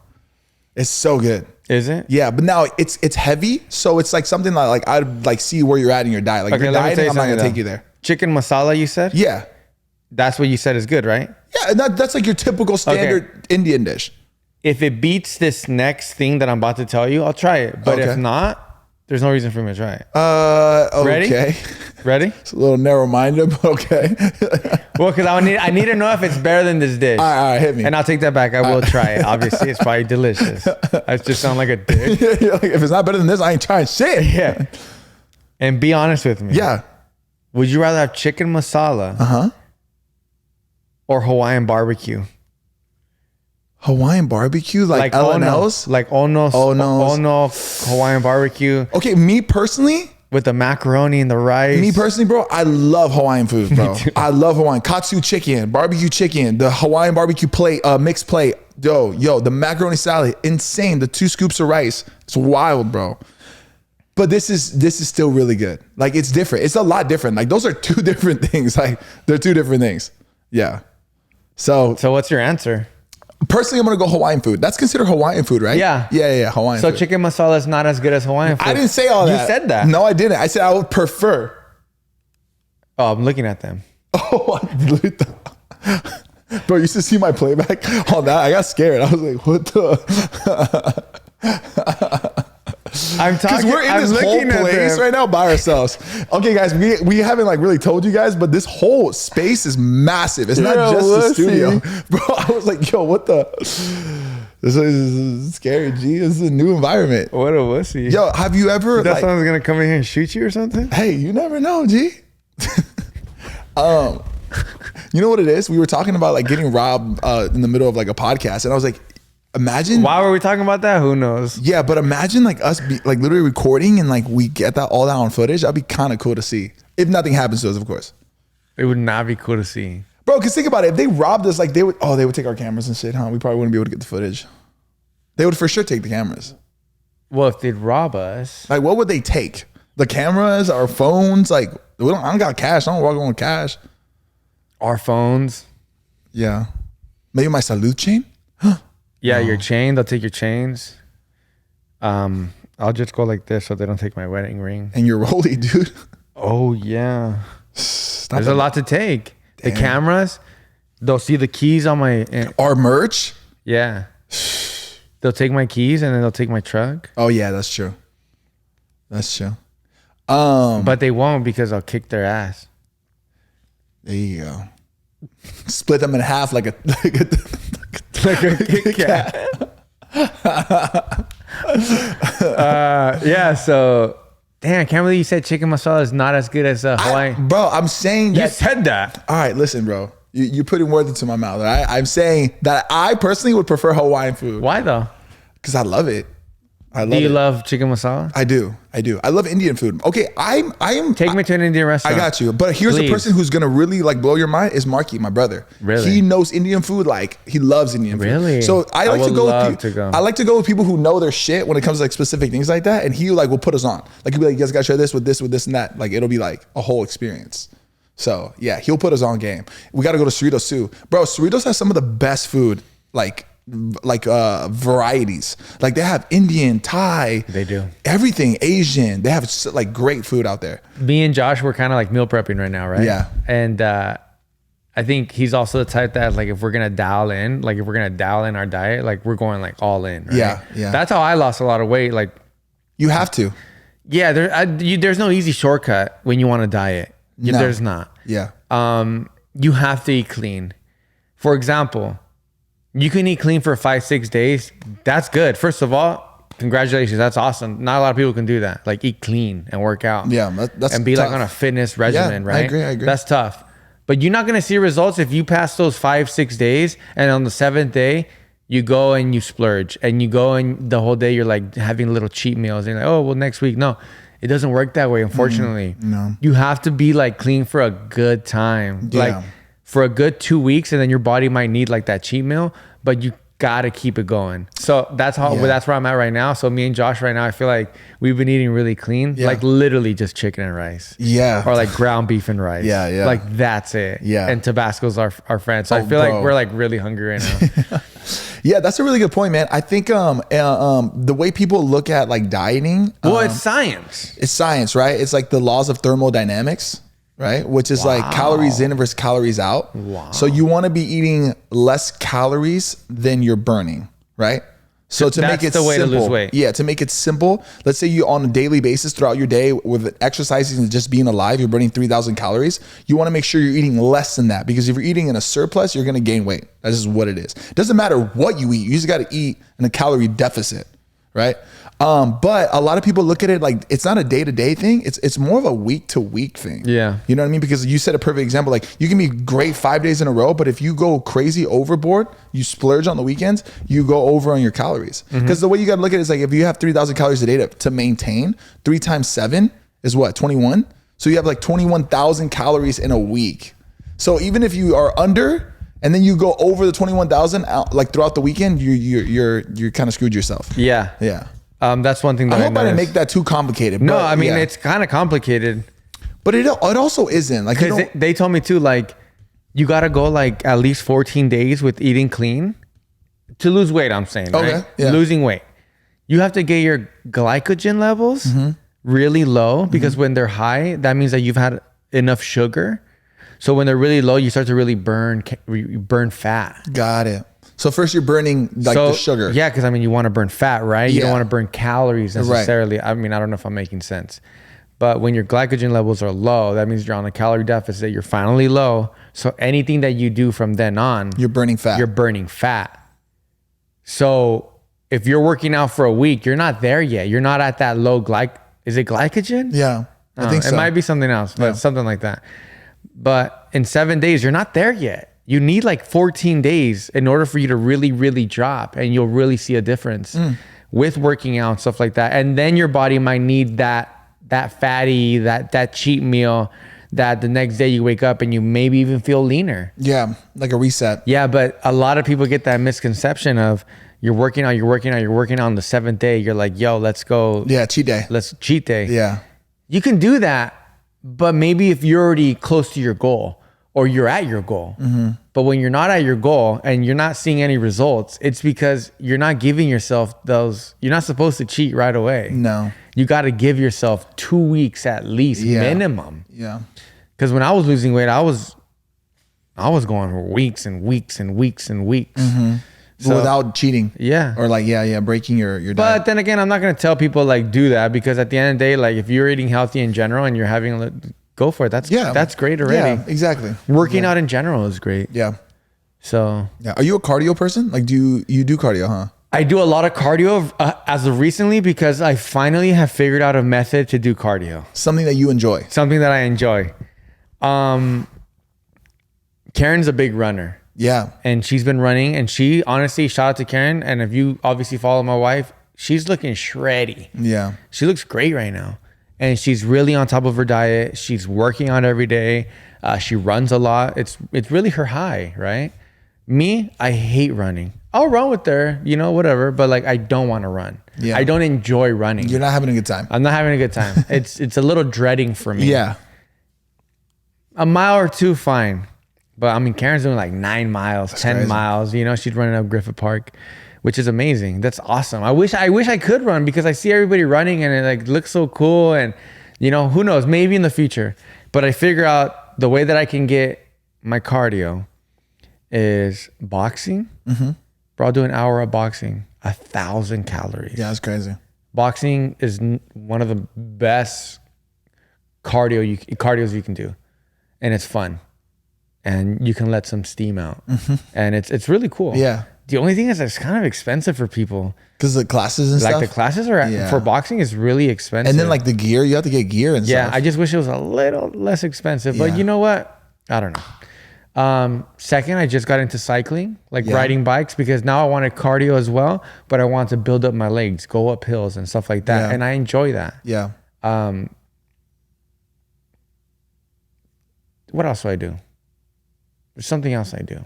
It's so good. Is it? Yeah, but now it's heavy, so it's like something like I'd like see where you're at in your diet. Like you're dieting, I'm not gonna take you there. Chicken masala, you said? Yeah. That's what you said is good, right? Yeah, and that's like your typical standard Indian dish. If it beats this next thing that I'm about to tell you, I'll try it. But if not, there's no reason for me to try it. Okay. Ready? It's a little narrow-minded, but okay. Well, because I need to know if it's better than this dish. All right, hit me. And I'll take that back. I will try it. Obviously, it's probably delicious. I just sound like a dick. Like, if it's not better than this, I ain't trying shit. Yeah. And be honest with me. Yeah. Would you rather have chicken masala or Hawaiian barbecue? Hawaiian barbecue, like L&L's? Like Ono Hawaiian barbecue. Okay, me personally, with the macaroni and the rice. Me personally, bro, I love Hawaiian food, bro. I love Hawaiian. Katsu chicken, barbecue chicken, the Hawaiian barbecue plate, mixed plate. Yo, the macaroni salad, insane. The 2 scoops of rice. It's wild, bro. But this is still really good. Like, it's different. It's a lot different. Like, those are 2 different things. Like, they're 2 different things. Yeah. So what's your answer? Personally, I'm gonna go Hawaiian food. That's considered Hawaiian food, right? Yeah. Hawaiian so food. Chicken masala is not as good as Hawaiian food. I didn't say all that. You said that. No, I didn't. I said I would prefer. Oh, I'm looking at them. Oh, bro, you used to see my playback on that. I got scared. I was like, what the? I'm talking. We're in this whole place right now by ourselves. Okay, guys, we haven't like really told you guys, but this whole space is massive. It's not just the studio, bro. I was like, yo, what the? This is scary, G. This is a new environment. What a wussy. Yo, have you ever? That someone's gonna come in here and shoot you or something? Hey, you never know, G. You know what it is? We were talking about like getting robbed in the middle of like a podcast, and I was like, imagine. Why were we talking about that? Who knows? Yeah, but imagine like us like literally recording and like we get that all that on footage. That'd be kind of cool to see. If nothing happens to us, of course. It would not be cool to see. Bro, because think about it. If they robbed us, like they would take our cameras and shit, huh? We probably wouldn't be able to get the footage. They would for sure take the cameras. Well, if they'd rob us. Like, what would they take? The cameras, our phones? Like, I don't got cash. I don't walk on with cash. Our phones. Yeah. Maybe my salute chain? Yeah, your chain. They'll take your chains. I'll just go like this so they don't take my wedding ring. And your rollie, dude. Oh, yeah. There's a lot to take. Damn. The cameras. They'll see the keys on my... Our merch? Yeah. They'll take my keys and then they'll take my truck. Oh, yeah, that's true. That's true. But they won't because I'll kick their ass. There you go. Split them in half like a Kit Kat. Yeah, so damn, I can't believe you said chicken masala is not as good as Hawaiian. Bro, I'm saying that. You said that. All right, listen, bro. You're putting words into my mouth. Right? I'm saying that I personally would prefer Hawaiian food. Why though? Because I love it. Do you love chicken masala? I do. I love Indian food. Okay, I am. Take me to an Indian restaurant. I got you. But here's a person who's gonna really like blow your mind is Marky, my brother. Really? He knows Indian food. Like he loves Indian food. Really? So I like to go with people. I like to go with people who know their shit when it comes to like specific things like that. And he like will put us on. Like he'll be like, you guys gotta share this with this and that. Like it'll be like a whole experience. So yeah, he'll put us on game. We gotta go to Cerritos too. Bro, Cerritos has some of the best food. Like varieties. Like they have Indian, Thai. They do. Everything, Asian. They have like great food out there. Me and Josh, we're kind of like meal prepping right now, right? Yeah. And I think he's also the type that like if we're gonna dial in our diet, like we're going like all in. Right? Yeah. That's how I lost a lot of weight. Like you have to. Yeah, there's no easy shortcut when you want to diet. No. There's not. Yeah. You have to eat clean. For example, you can eat clean for 5-6 days. That's good. First of all, congratulations. That's awesome. Not a lot of people can do that. Like eat clean and work out. Yeah, that's and be tough. like on a fitness regimen, right? I agree. That's tough. But you're not gonna see results if you pass those 5-6 days and on the 7th day you go and you splurge and you go and the whole day you're like having little cheat meals and you're like, oh well, next week. No, it doesn't work that way. Unfortunately, no. You have to be like clean for a good time. Yeah. Like for a good 2 weeks, and then your body might need like that cheat meal, but you gotta keep it going. So that's where I'm at right now. So me and Josh right now, I feel like we've been eating really clean, like literally just chicken and rice. Yeah. Or like ground beef and rice. Yeah. Like that's it. Yeah. And Tabasco's our friend. So I feel like we're like really hungry right now. Yeah, that's a really good point, man. I think the way people look at like dieting. Well, it's science. It's science, right? It's like the laws of thermodynamics. Right? Which is like calories in versus calories out. Wow. So you want to be eating less calories than you're burning, right? So to make it the way simple, to lose weight. Yeah, to make it simple, let's say you on a daily basis throughout your day with exercising and just being alive, you're burning 3,000 calories. You want to make sure you're eating less than that because if you're eating in a surplus, you're going to gain weight. That's just what it is. It doesn't matter what you eat. You just got to eat in a calorie deficit. right? But a lot of people look at it like it's not a day-to-day thing. It's more of a week-to-week thing. Yeah. You know what I mean? Because you said a perfect example. Like you can be great 5 days in a row, but if you go crazy overboard, you splurge on the weekends, you go over on your calories. Because the way you got to look at it is like if you have 3,000 calories a day to maintain, 3 times 7 is what, 21? So you have like 21,000 calories in a week. So even if you are under and then you go over the 21,000 like throughout the weekend, you're kind of screwed yourself. Yeah. Yeah. That's one thing that I hope I didn't make that too complicated. No, but, I mean, it's kind of complicated. But it also isn't. Like, because they told me too, like, you got to go like at least 14 days with eating clean to lose weight, I'm saying, okay, right? yeah. Losing weight. You have to get your glycogen levels really low because when they're high, that means that you've had enough sugar. So when they're really low, you start to really burn fat. Got it. So first you're burning like the sugar. Yeah, because I mean, you want to burn fat, right? You don't want to burn calories necessarily. Right. I mean, I don't know if I'm making sense. But when your glycogen levels are low, that means you're on a calorie deficit. You're finally low. So anything that you do from then on, you're burning fat. You're burning fat. So if you're working out for a week, you're not there yet. You're not at that low is it glycogen? Yeah, I think so. It might be something else, but something like that. But in 7 days, you're not there yet. You need like 14 days in order for you to really, really drop, and you'll really see a difference with working out and stuff like that. And then your body might need that fatty, that cheat meal that the next day you wake up and you maybe even feel leaner. Yeah, like a reset. Yeah, but a lot of people get that misconception of you're working out on the 7th day. You're like, yo, let's go. Yeah, cheat day. Let's cheat day. Yeah. You can do that, but maybe if you're already close to your goal or you're at your goal. But when you're not at your goal and you're not seeing any results, it's because you're not giving yourself you're not supposed to cheat right away. No. You got to give yourself 2 weeks at least minimum. Yeah. Because when I was losing weight, I was going for weeks and weeks and weeks and weeks. So, without cheating. Yeah. Or like, breaking your diet. But then again, I'm not going to tell people like do that, because at the end of the day, like if you're eating healthy in general and you're having, go for it. That's great already. Yeah, exactly. Working out in general is great. Yeah. So. Yeah. Are you a cardio person? Like you do cardio, huh? I do a lot of cardio as of recently, because I finally have figured out a method to do cardio. Something that you enjoy. Something that I enjoy. Karen's a big runner. Yeah. And she's been running, and she honestly, shout out to Karen. And if you obviously follow my wife, she's looking shreddy. Yeah. She looks great right now. And she's really on top of her diet. She's working out every day. She runs a lot. It's really her high, right? Me, I hate running. I'll run with her, whatever. But like, I don't want to run. Yeah. I don't enjoy running. You're not having a good time. I'm not having a good time. It's a little dreading for me. Yeah. A mile or two, fine. But I mean, Karen's doing like 9 miles, That's 10 crazy. Miles. She's running up Griffith Park, which is amazing. That's awesome. I wish I could run, because I see everybody running and it like looks so cool. And who knows, maybe in the future. But I figure out the way that I can get my cardio is boxing. Bro, I'll do an hour of boxing, 1,000 calories. Yeah, that's crazy. Boxing is one of the best cardios you can do, and it's fun. And you can let some steam out. And it's really cool. Yeah. The only thing is that it's kind of expensive for people. Because the classes and stuff? Like the classes for boxing is really expensive. And then like the gear, you have to get gear and stuff. Yeah, I just wish it was a little less expensive. But you know what? I don't know. Second, I just got into cycling, like riding bikes, because now I wanted cardio as well, but I want to build up my legs, go up hills and stuff like that. Yeah. And I enjoy that. Yeah. What else do I do? There's something else I do.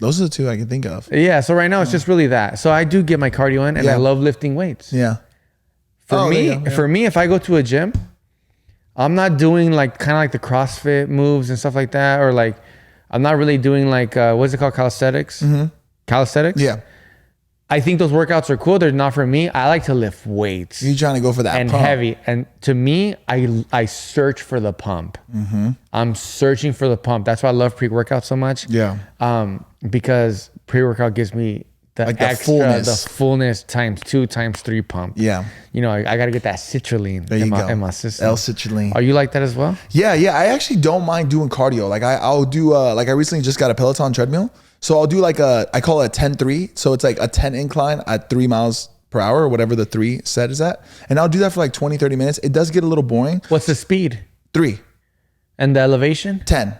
Those are the two I can think of. Yeah. So right now it's just really that. So I do get my cardio in, and I love lifting weights. Yeah. For me, if I go to a gym, I'm not doing like kind of like the CrossFit moves and stuff like that, or like I'm not really doing like what's it called, calisthenics? Calisthenics. Yeah. I think those workouts are cool. They're not for me. I like to lift weights. You're trying to go for that and pump. Heavy. And to me, I search for the pump. I'm searching for the pump. That's why I love pre-workout so much. Yeah. Because pre-workout gives me the like extra, the fullness times 2 times 3 pump. Yeah. I got to get that citrulline in my system. L-citrulline. Are you like that as well? Yeah. I actually don't mind doing cardio. Like I'll do, like I recently just got a Peloton treadmill. So I'll do like I call it a 10-3. So it's like a 10 incline at 3 miles per hour or whatever the 3 set is at. And I'll do that for like 20, 30 minutes. It does get a little boring. What's the speed? 3. And the elevation? 10.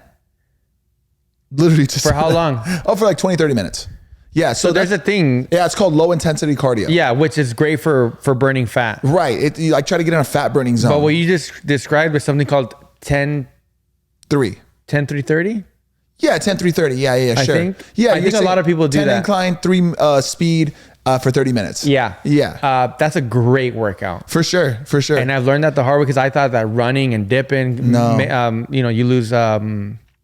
Literally just For how long? Oh, for like 20, 30 minutes. Yeah. So there's a thing. Yeah, it's called low intensity cardio. Yeah, which is great for burning fat. Right. I try to get in a fat burning zone. But what you just described was something called 10 3. 10-3-30? Yeah, 10-3-30. Yeah, sure. I think a lot of people do 10 that. incline, 3 speed for 30 minutes. Yeah. That's a great workout. For sure. And I've learned that the hard way because I thought that running and dipping, you lose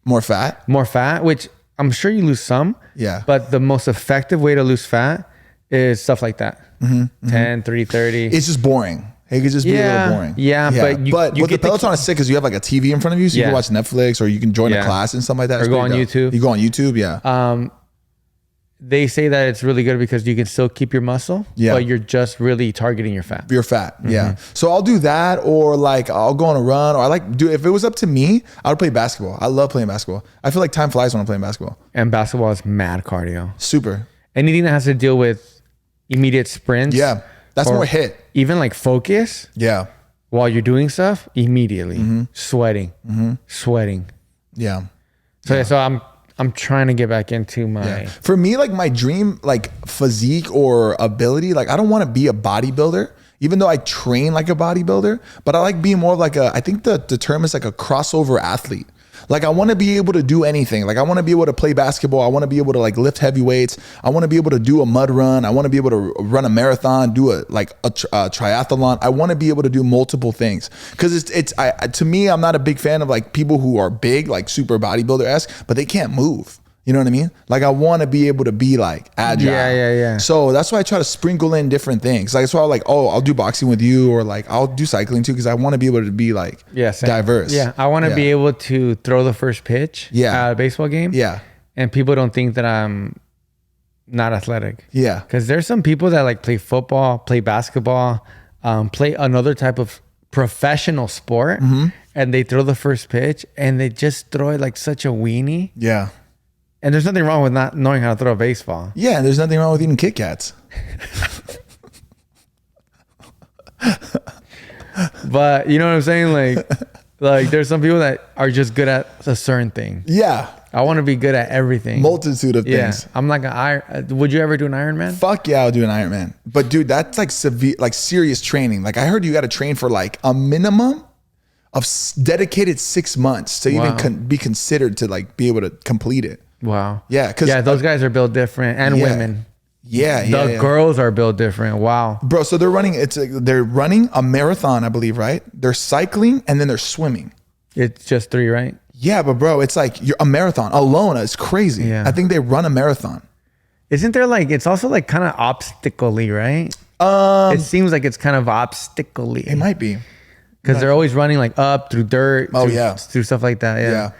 more fat, which I'm sure you lose some. Yeah. But the most effective way to lose fat is stuff like that. 10-3-30. It's just boring. It could just be a little boring. Yeah, but what the Peloton is sick is you have like a TV in front of you, so you can watch Netflix or you can join a class and stuff like that. Or go on YouTube. You go on YouTube, yeah. They say that it's really good because you can still keep your muscle, but you're just really targeting your fat. Your fat, yeah. So I'll do that, or like I'll go on a run, or if it was up to me, I would play basketball. I love playing basketball. I feel like time flies when I'm playing basketball. And basketball is mad cardio. Super. Anything that has to deal with immediate sprints. Yeah, that's more hit. Even like focus. Yeah. While you're doing stuff, immediately sweating. Yeah. So I'm trying to get back into my. Yeah. For me, like my dream, like physique or ability, like I don't want to be a bodybuilder, even though I train like a bodybuilder, but I like being more of like I think the term is like a crossover athlete. Like I want to be able to do anything. Like I want to be able to play basketball. I want to be able to like lift heavy weights. I want to be able to do a mud run. I want to be able to run a marathon, do a triathlon. I want to be able to do multiple things because to me, I'm not a big fan of like people who are big, like super bodybuilder-esque, but they can't move. You know what I mean? Like I want to be able to be like agile. Yeah. So that's why I try to sprinkle in different things. Like that's why I'm like, oh, I'll do boxing with you, or like I'll do cycling too, because I want to be able to be like diverse. Yeah, I want to be able to throw the first pitch at a baseball game. Yeah. And people don't think that I'm not athletic. Yeah. Because there's some people that like play football, play basketball, play another type of professional sport, and they throw the first pitch and they just throw it like such a weenie. Yeah. And there's nothing wrong with not knowing how to throw a baseball. Yeah, and there's nothing wrong with eating Kit Kats. But you know what I'm saying? Like there's some people that are just good at a certain thing. Yeah. I want to be good at everything. Multitude of things. I'm like would you ever do an Ironman? Fuck yeah, I'll do an Ironman. But dude, that's like severe, like serious training. Like I heard you got to train for like a minimum of dedicated 6 months to even be considered to like be able to complete it. Wow. Yeah, because those guys are built different, and women. Yeah. The girls are built different. Wow. Bro, so they're running a marathon, I believe, right? They're cycling and then they're swimming. It's just 3, right? Yeah, but bro, it's like you're a marathon alone. It's crazy. Yeah. I think they run a marathon. Isn't there like it's also like kind of obstacle-y, right? It seems like it's kind of obstacle-y. It might be. Because they're always running like up through dirt. Through stuff like that. Yeah.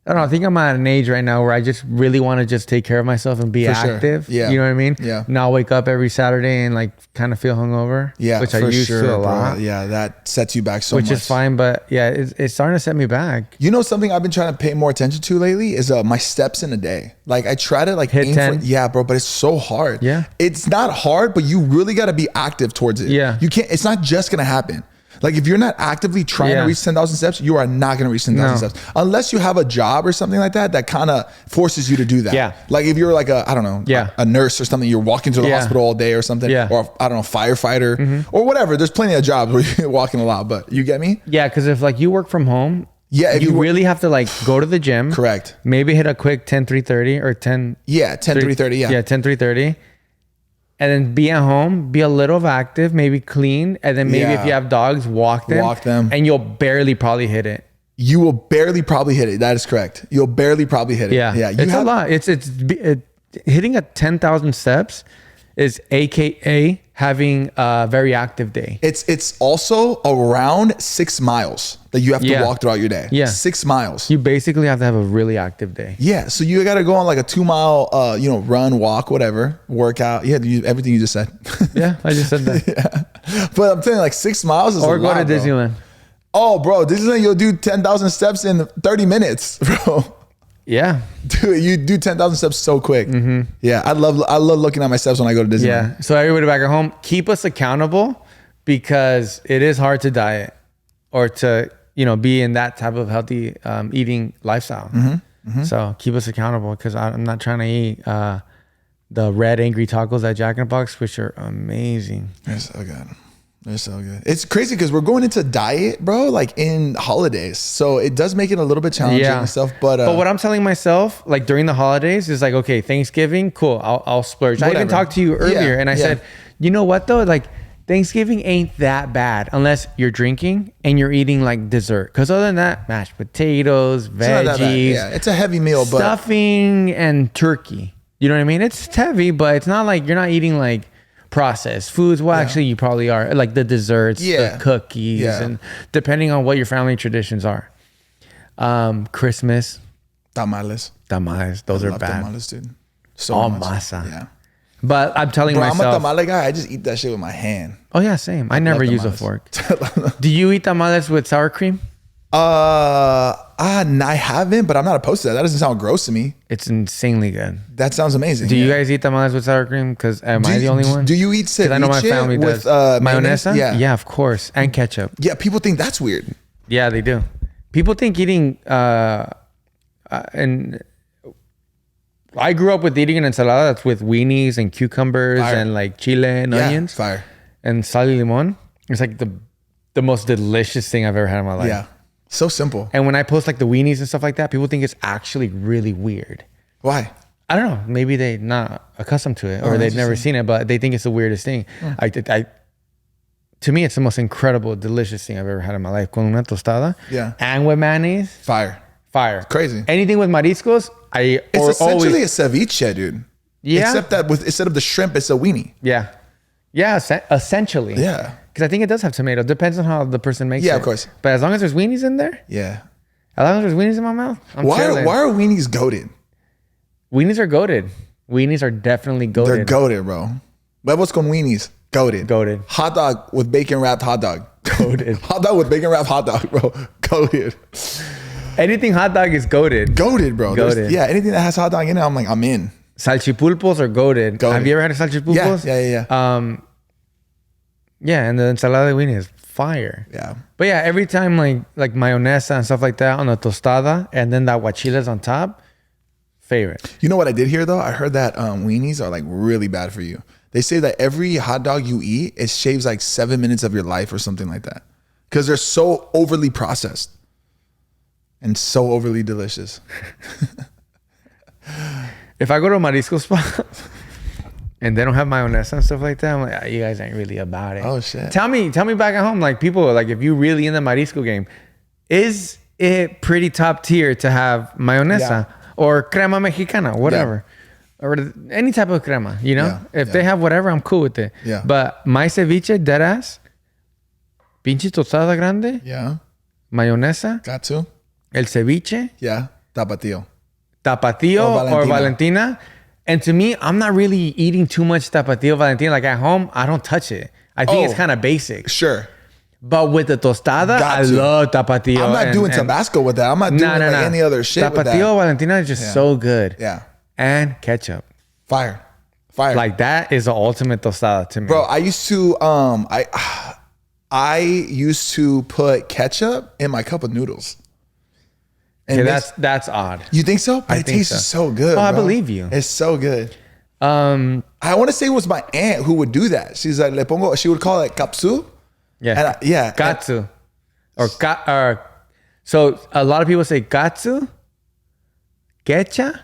I don't know. I think I'm at an age right now where I just really want to just take care of myself and be active. Sure. Yeah. You know what I mean? Yeah. Not wake up every Saturday and like kind of feel hungover. Yeah. Which I used to a lot. Bro. Yeah. That sets you back so much. Which is fine. But yeah, it's starting to set me back. You know, something I've been trying to pay more attention to lately is my steps in a day. Like I try to like hit 10. Yeah, bro, but it's so hard. Yeah. It's not hard, but you really got to be active towards it. Yeah. You can't, it's not just going to happen. Like if you're not actively trying to reach 10,000 steps, you are not going to reach 10,000 steps unless you have a job or something like that kind of forces you to do that. Yeah. Like if you're like a nurse or something, you're walking to the hospital all day or something, or I don't know, firefighter or whatever. There's plenty of jobs where you're walking a lot, but you get me? Yeah. Cause if like you work from home, if you really have to like go to the gym. Correct. Maybe hit a quick 10-3-30 or 10. Yeah. 10-3-30. Yeah. Yeah. 10-3-30. And then be at home, be a little active, maybe clean. And then maybe if you have dogs, walk them. And you'll barely probably hit it. You will barely probably hit it. That is correct. You'll barely probably hit it. Yeah. Yeah. It's a lot. It's hitting a 10,000 steps is AKA having a very active day. It's also around 6 miles that you have to walk throughout your day. Yeah. 6 miles. You basically have to have a really active day. Yeah. So you got to go on like a 2 mile, run, walk, whatever, workout. Yeah. Everything you just said. Yeah. I just said that. Yeah. But I'm telling you, like 6 miles is a lot. Or go to Disneyland. Oh, bro. Disneyland, you'll do 10,000 steps in 30 minutes, bro. Yeah. Dude, you do 10,000 steps so quick. Yeah, I love looking at my steps when I go to Disneyland. Yeah. So everybody back at home, keep us accountable because it is hard to diet or to, be in that type of healthy eating lifestyle. So keep us accountable because I'm not trying to eat the red angry tacos at Jack in the Box, which are amazing. They're so good. They're so good. It's crazy because we're going into diet, bro, like in holidays. So it does make it a little bit challenging and stuff. But what I'm telling myself, like during the holidays, is like, okay, Thanksgiving, cool, I'll splurge. Whatever. I even talked to you earlier and I said, you know what though? Like Thanksgiving ain't that bad unless you're drinking and you're eating like dessert. Because other than that, mashed potatoes, veggies. Yeah, it's a heavy meal, but stuffing and turkey. You know what I mean? It's heavy, but it's not like you're not eating like processed foods. Well, actually, you probably are. Like the desserts, the cookies, and depending on what your family traditions are. Christmas. Tamales. Those are bad. Tamales, dude. So all much. masa. Yeah. But I'm telling myself. I'm a tamale guy. I just eat that shit with my hand. Oh, yeah, same. I never use a fork. Do you eat tamales with sour cream? I haven't, but I'm not opposed to that. That doesn't sound gross to me. It's insanely good. That sounds amazing. Do you guys eat tamales with sour cream? Because am I the only one? Do you eat ceviche I know my family does. with mayonnaise? Yeah, of course, and ketchup. Yeah, people think that's weird. Yeah, they do. People think eating and I grew up with eating an ensalada that's with weenies and cucumbers and like chile and onions. Fire. And sal y limon. It's like the most delicious thing I've ever had in my life. Yeah. So simple. And when I post like the weenies and stuff like that, people think it's actually really weird. Why? I don't know. Maybe they're not accustomed to it or they've never seen it, but they think it's the weirdest thing. To me, it's the most incredible, delicious thing I've ever had in my life. Con una tostada. Yeah. And with mayonnaise. Fire. Crazy. Anything with mariscos, it's essentially a ceviche, dude. Yeah. Except that instead of the shrimp, it's a weenie. Yeah. Yeah, essentially. Yeah. Because I think it does have tomato. Depends on how the person makes it. Yeah, of course. But as long as there's weenies in there. Yeah. As long as there's weenies in my mouth, I'm chilling. Why are weenies goated? Weenies are goated. Weenies are definitely goated. They're goated, bro. Huevos con weenies. Goated. Hot dog with bacon wrapped hot dog. Goated. Hot dog with bacon wrapped hot dog, bro. Goated. Anything hot dog is goated. Goated, bro. Goated. Yeah, anything that has hot dog in it, I'm in. Salchipulpos are goated. Have you ever had a salchipulpos? Yeah. Yeah, and the ensalada de weenie is fire. Yeah. But yeah, every time like mayonesa and stuff like that on a tostada and then that guachiles on top, favorite. You know what I did hear though? I heard that weenies are like really bad for you. They say that every hot dog you eat, it shaves like 7 minutes of your life or something like that. Because they're so overly processed and so overly delicious. If I go to a marisco spot and they don't have mayonnaise and stuff like that, I'm like, you guys ain't really about it. Oh shit. Tell me back at home, like people, like if you really in the marisco game, is it pretty top tier to have mayonesa or crema mexicana, whatever, or any type of crema, you know? If they have whatever, I'm cool with it. Yeah. But my ceviche, deadass, pinche tostada grande, mayonesa, Got to. el ceviche, Tapatio or Valentina. And to me, I'm not really eating too much Tapatio Valentina. Like at home, I don't touch it. I think it's kind of basic. Sure. But with the tostada, I love Tapatio. I'm not doing Tabasco with that. I'm not doing any other shit with that. Tapatio Valentina is just so good. Yeah. And ketchup. Fire. Like that is the ultimate tostada to me. Bro, I used to I used to put ketchup in my cup of noodles. And that's odd. You think so? But it tastes so good. Oh, I believe you. It's so good. I want to say it was my aunt who would do that. She's like, she would call it kapsu. Yeah. And Katsu. So a lot of people say katsu, getcha,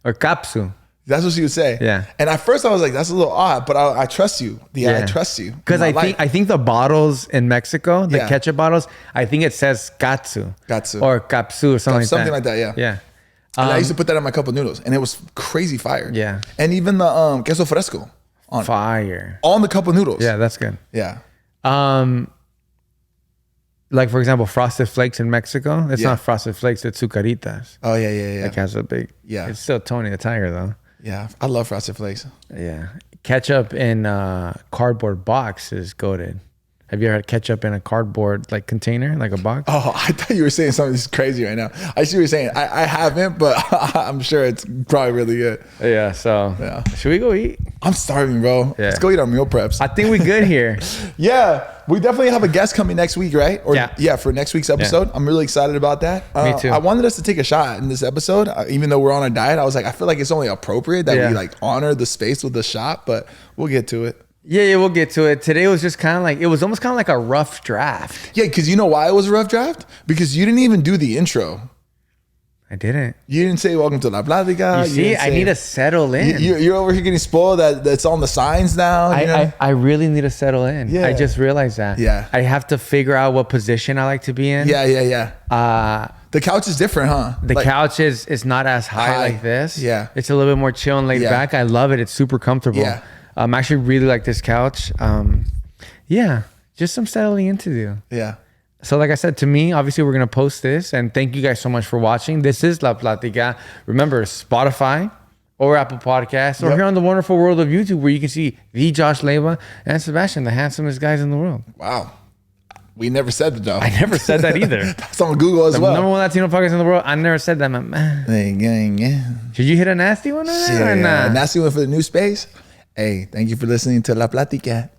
or kapsu. That's what she would say. Yeah. And at first I was like, that's a little odd, but I trust you. I trust you. Because I think the bottles in Mexico, the ketchup bottles, I think it says katsu. Or kapsu or something like that. Something like that, yeah. Yeah. And I used to put that in my cup of noodles and it was crazy fire. Yeah. And even the queso fresco. Fire. On the cup of noodles. Yeah, that's good. Yeah. Like for example, Frosted Flakes in Mexico. It's not Frosted Flakes, it's Zucaritas. Oh yeah. Like has a big. Yeah. It's still Tony the Tiger though. Yeah, I love Frosted Flakes. Yeah. Ketchup in cardboard box is goated. Have you ever had ketchup in a cardboard like container, like a box? Oh, I thought you were saying something crazy right now. I see what you're saying. I haven't, but I'm sure it's probably really good. Yeah. So should we go eat? I'm starving, bro. Yeah. Let's go eat our meal preps. I think we good here. Yeah, we definitely have a guest coming next week, right? Or Yeah. for next week's episode. I'm really excited about that. Me too. I wanted us to take a shot in this episode, even though we're on a diet. I was like, I feel like it's only appropriate that we like honor the space with the shot, but we'll get to it. Yeah, we'll get to it. Today was just kind of like, it was almost kind of like a rough draft. Yeah, because you know why it was a rough draft? Because you didn't even do the intro. I didn't. You didn't say welcome to La Plática. You see, I need to settle in. You're over here getting spoiled that's on the signs now. I really need to settle in. Yeah. I just realized that. Yeah. I have to figure out what position I like to be in. Yeah. The couch is different, huh? The couch is not as high like this. Yeah. It's a little bit more chill and laid back. I love it. It's super comfortable. Yeah. I actually really like this couch. Yeah. Just some settling in to do. Yeah. So like I said, to me, obviously we're going to post this, and thank you guys so much for watching. This is La Plática. Remember, Spotify or Apple Podcasts or here on the wonderful world of YouTube, where you can see ThejoshLeyva and Sebastian, the handsomest guys in the world. Wow. We never said that, though. I never said that either. That's on Google as well. Number one Latino podcast in the world. I never said that, man. Should you hit a nasty one or nah? Nasty one for the new space. Hey, thank you for listening to La Plática.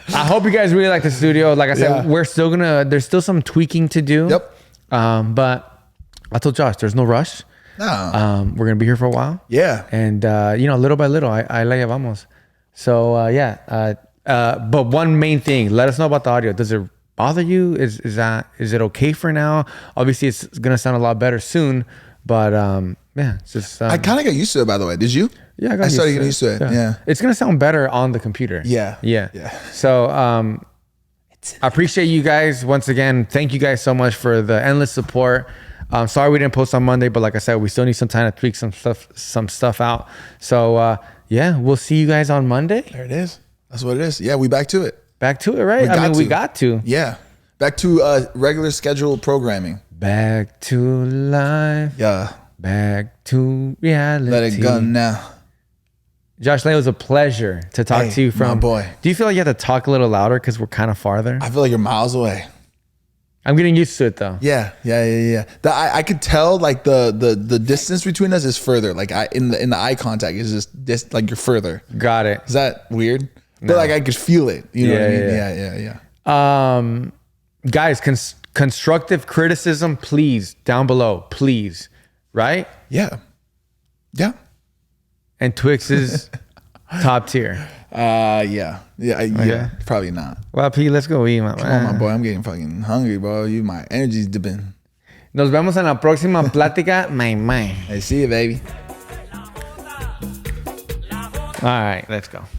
I hope you guys really like the studio. Like I said, we're still there's still some tweaking to do. Yep. But I told Josh, there's no rush. No. We're gonna be here for a while. Yeah. And little by little, I la llevamos. So but one main thing, let us know about the audio. Does it bother you? Is it okay for now? Obviously, it's gonna sound a lot better soon. But it's just. I kind of got used to it, by the way. Did you? Yeah, I started getting used to it. Yeah. It's gonna sound better on the computer. Yeah. So I appreciate you guys once again. Thank you guys so much for the endless support. Sorry we didn't post on Monday, but like I said, we still need some time to tweak some stuff out. So we'll see you guys on Monday. There it is. That's what it is. Yeah, we back to it. Back to it, right? We got to. Yeah. Back to regular scheduled programming. Back to life. Yeah. Back to reality. Let it go now. Josh, it was a pleasure to talk to you from. My boy. Do you feel like you have to talk a little louder because we're kind of farther? I feel like you're miles away. I'm getting used to it though. Yeah. I could tell like the distance between us is further. Like in the eye contact is just like you're further. Got it. Is that weird? No. But like I could feel it. You know what I mean? Yeah. Guys, constructive criticism, please, down below, please. Right? Yeah. And Twix is top tier. Yeah. Probably not. Well, P, let's go eat, man. Come on, my boy. I'm getting fucking hungry, bro. My energy's dipping. Nos vemos en la próxima plática. My. Hey, see you, baby. All right, let's go.